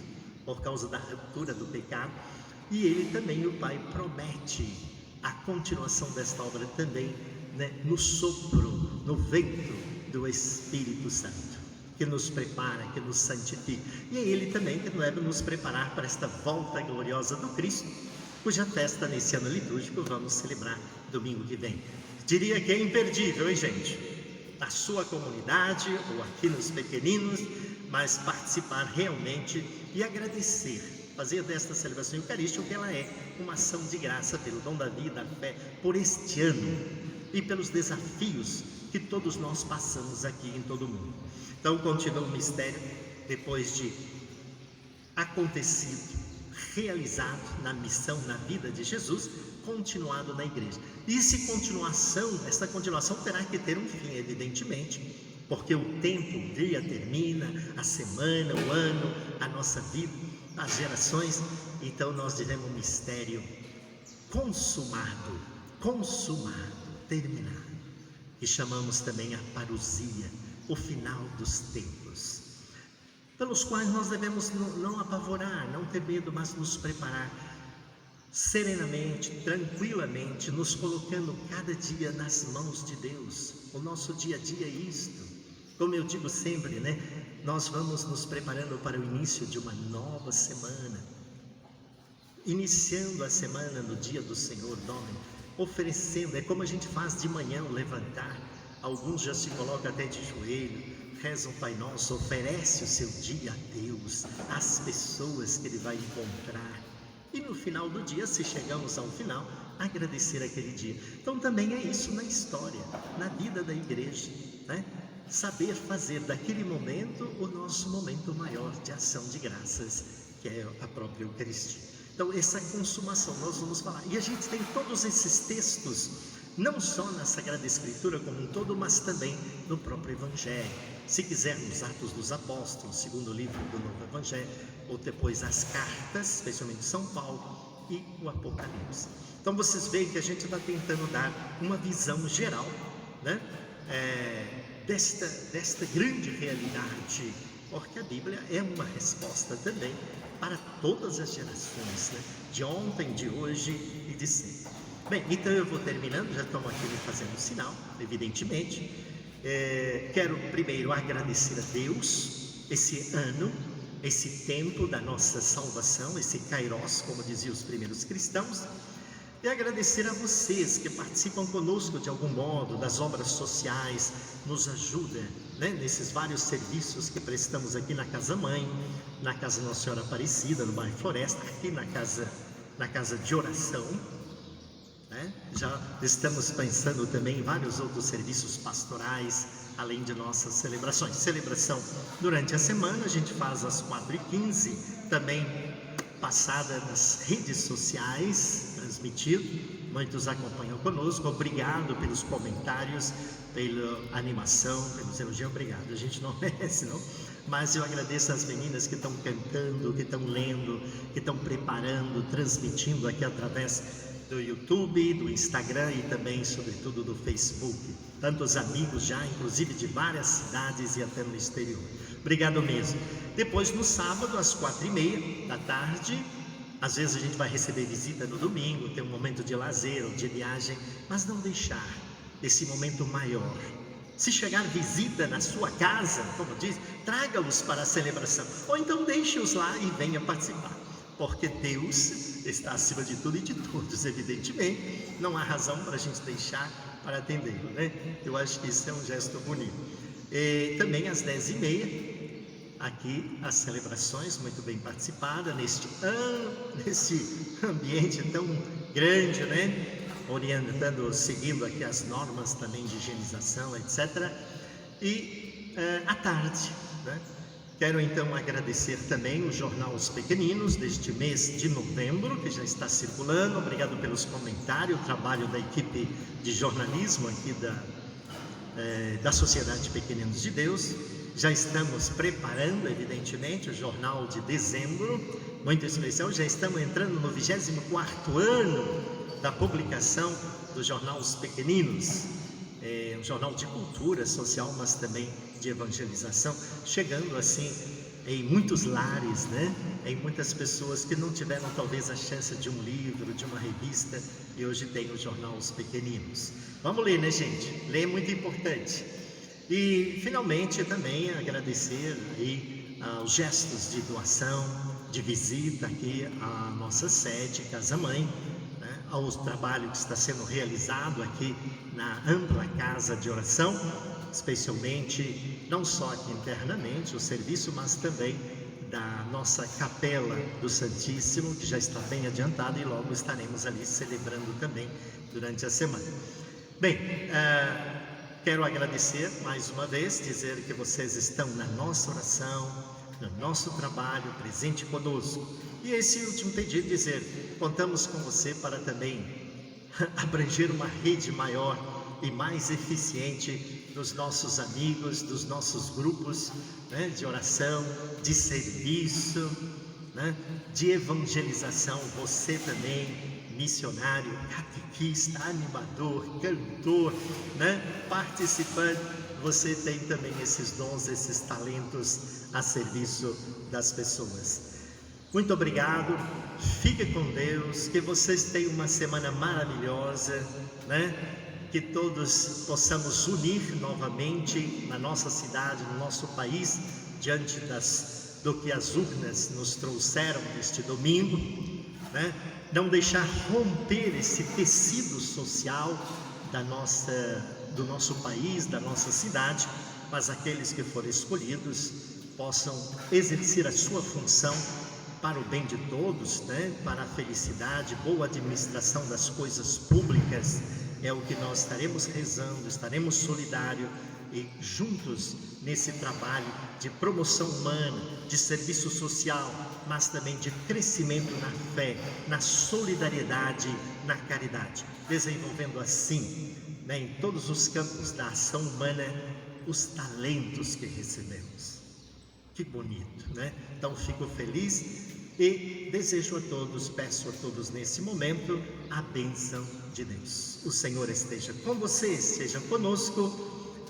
S1: por causa da ruptura do pecado, e Ele também, o Pai, promete a continuação desta obra também, né, no sopro, no vento do Espírito Santo, que nos prepara, que nos santifica. E é Ele também que deve nos preparar para esta volta gloriosa do Cristo, cuja festa nesse ano litúrgico vamos celebrar domingo que vem. Diria que é imperdível, hein, gente? Na sua comunidade ou aqui nos pequeninos, mas participar realmente e agradecer, fazer desta celebração eucarística o que ela é, uma ação de graça pelo dom da vida, da fé, por este ano e pelos desafios que todos nós passamos aqui em todo o mundo. Então continua o mistério, depois de acontecido, realizado na missão, na vida de Jesus, continuado na igreja. E essa continuação terá que ter um fim, evidentemente, porque o tempo, o dia termina, a semana, o ano, a nossa vida, as gerações. Então nós diremos um mistério consumado, terminado, que chamamos também a parousia, o final dos tempos, pelos quais nós devemos não apavorar, não ter medo, mas nos preparar serenamente, tranquilamente, nos colocando cada dia nas mãos de Deus. O nosso dia a dia é isto. Como eu digo sempre, né? Nós vamos nos preparando para o início de uma nova semana, iniciando a semana no dia do Senhor, oferecendo. É como a gente faz de manhã, o levantar. Alguns já se colocam até de joelho, rezam o Pai Nosso, oferece o seu dia a Deus, às pessoas que Ele vai encontrar. E no final do dia, se chegamos ao final, agradecer aquele dia. Então também é isso na história, na vida da igreja, né? Saber fazer daquele momento o nosso momento maior de ação de graças, que é a própria Eucaristia. Então essa consumação nós vamos falar. E a gente tem todos esses textos, não só na Sagrada Escritura como um todo, mas também no próprio Evangelho. Se quisermos, Atos dos Apóstolos, segundo livro do Novo Evangelho, ou depois as cartas, especialmente São Paulo e o Apocalipse. Então vocês veem que a gente está tentando dar uma visão geral, né? desta grande realidade, porque a Bíblia é uma resposta também para todas as gerações, né? De ontem, de hoje e de sempre. Bem, então eu vou terminando, já estamos aqui me fazendo sinal, evidentemente. Quero primeiro agradecer a Deus esse ano, esse tempo da nossa salvação, esse Kairos, como diziam os primeiros cristãos, e agradecer a vocês que participam conosco de algum modo das obras sociais, nos ajuda, né, nesses vários serviços que prestamos aqui na Casa Mãe, na Casa Nossa Senhora Aparecida, no bairro Floresta, aqui na casa de oração, né? Já estamos pensando também em vários outros serviços pastorais, além de nossas celebrações. Celebração durante a semana, a gente faz às 4h15, também passada nas redes sociais, transmitido. Muitos acompanham conosco. Obrigado pelos comentários, pela animação, pelos elogios. Obrigado, a gente não merece, não? Mas eu agradeço às meninas que estão cantando, que estão lendo, que estão preparando, transmitindo aqui através do YouTube, do Instagram e também, sobretudo, do Facebook. Tantos amigos já, inclusive de várias cidades e até no exterior. Obrigado mesmo. Depois, no sábado, às 4h30 da tarde, às vezes a gente vai receber visita no domingo, tem um momento de lazer ou de viagem, mas não deixar esse momento maior. Se chegar visita na sua casa, como diz, traga-os para a celebração, ou então deixe-os lá e venha participar, porque Deus está acima de tudo e de todos, evidentemente. Não há razão para a gente deixar para atendê-lo, né? Eu acho que isso é um gesto bonito. E também às 10h30, aqui as celebrações muito bem participadas, neste ambiente tão grande, né? Orientando, seguindo aqui as normas também de higienização, etc. E à tarde, né? Quero então agradecer também o jornal Os Pequeninos, deste mês de novembro, que já está circulando. Obrigado pelos comentários, o trabalho da equipe de jornalismo aqui da Sociedade Pequeninos de Deus. Já estamos preparando, evidentemente, o jornal de dezembro, muito especial. Já estamos entrando no 24º ano da publicação do jornal Os Pequeninos. É um jornal de cultura social, mas também de evangelização, chegando assim em muitos lares, né? Em muitas pessoas que não tiveram talvez a chance de um livro, de uma revista, e hoje tem o jornal Os Pequeninos. Vamos ler, né, gente? Ler é muito importante. E finalmente também agradecer aí aos gestos de doação, de visita aqui à nossa sede, Casa Mãe, ao trabalho que está sendo realizado aqui na ampla casa de oração, especialmente não só aqui internamente o serviço, mas também da nossa capela do Santíssimo, que já está bem adiantada e logo estaremos ali celebrando também durante a semana. Bem, quero agradecer mais uma vez, dizer que vocês estão na nossa oração, no nosso trabalho, presente conosco. E esse último pedido, dizer, contamos com você para também abranger uma rede maior e mais eficiente dos nossos amigos, dos nossos grupos, né, de oração, de serviço, né, de evangelização. Você também, missionário, catequista, animador, cantor, né, participante, você tem também esses dons, esses talentos a serviço das pessoas. Muito obrigado, fique com Deus, que vocês tenham uma semana maravilhosa, né? Que todos possamos unir novamente na nossa cidade, no nosso país, diante do que as urnas nos trouxeram neste domingo, né? Não deixar romper esse tecido social do nosso país, da nossa cidade, mas aqueles que forem escolhidos possam exercer a sua função para o bem de todos, né? Para a felicidade, boa administração das coisas públicas. É o que nós estaremos rezando, estaremos solidários e juntos nesse trabalho de promoção humana, de serviço social, mas também de crescimento na fé, na solidariedade, na caridade, desenvolvendo assim, né, em todos os campos da ação humana, os talentos que recebemos. Que bonito, né? Então fico feliz e desejo a todos, peço a todos nesse momento a bênção de Deus. O Senhor esteja com vocês, esteja conosco,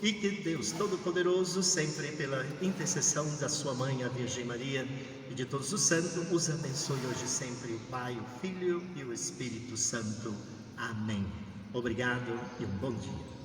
S1: e que Deus Todo-Poderoso, sempre pela intercessão da sua mãe, a Virgem Maria, e de todos os santos, os abençoe hoje e sempre, o Pai, o Filho e o Espírito Santo. Amém. Obrigado e um bom dia.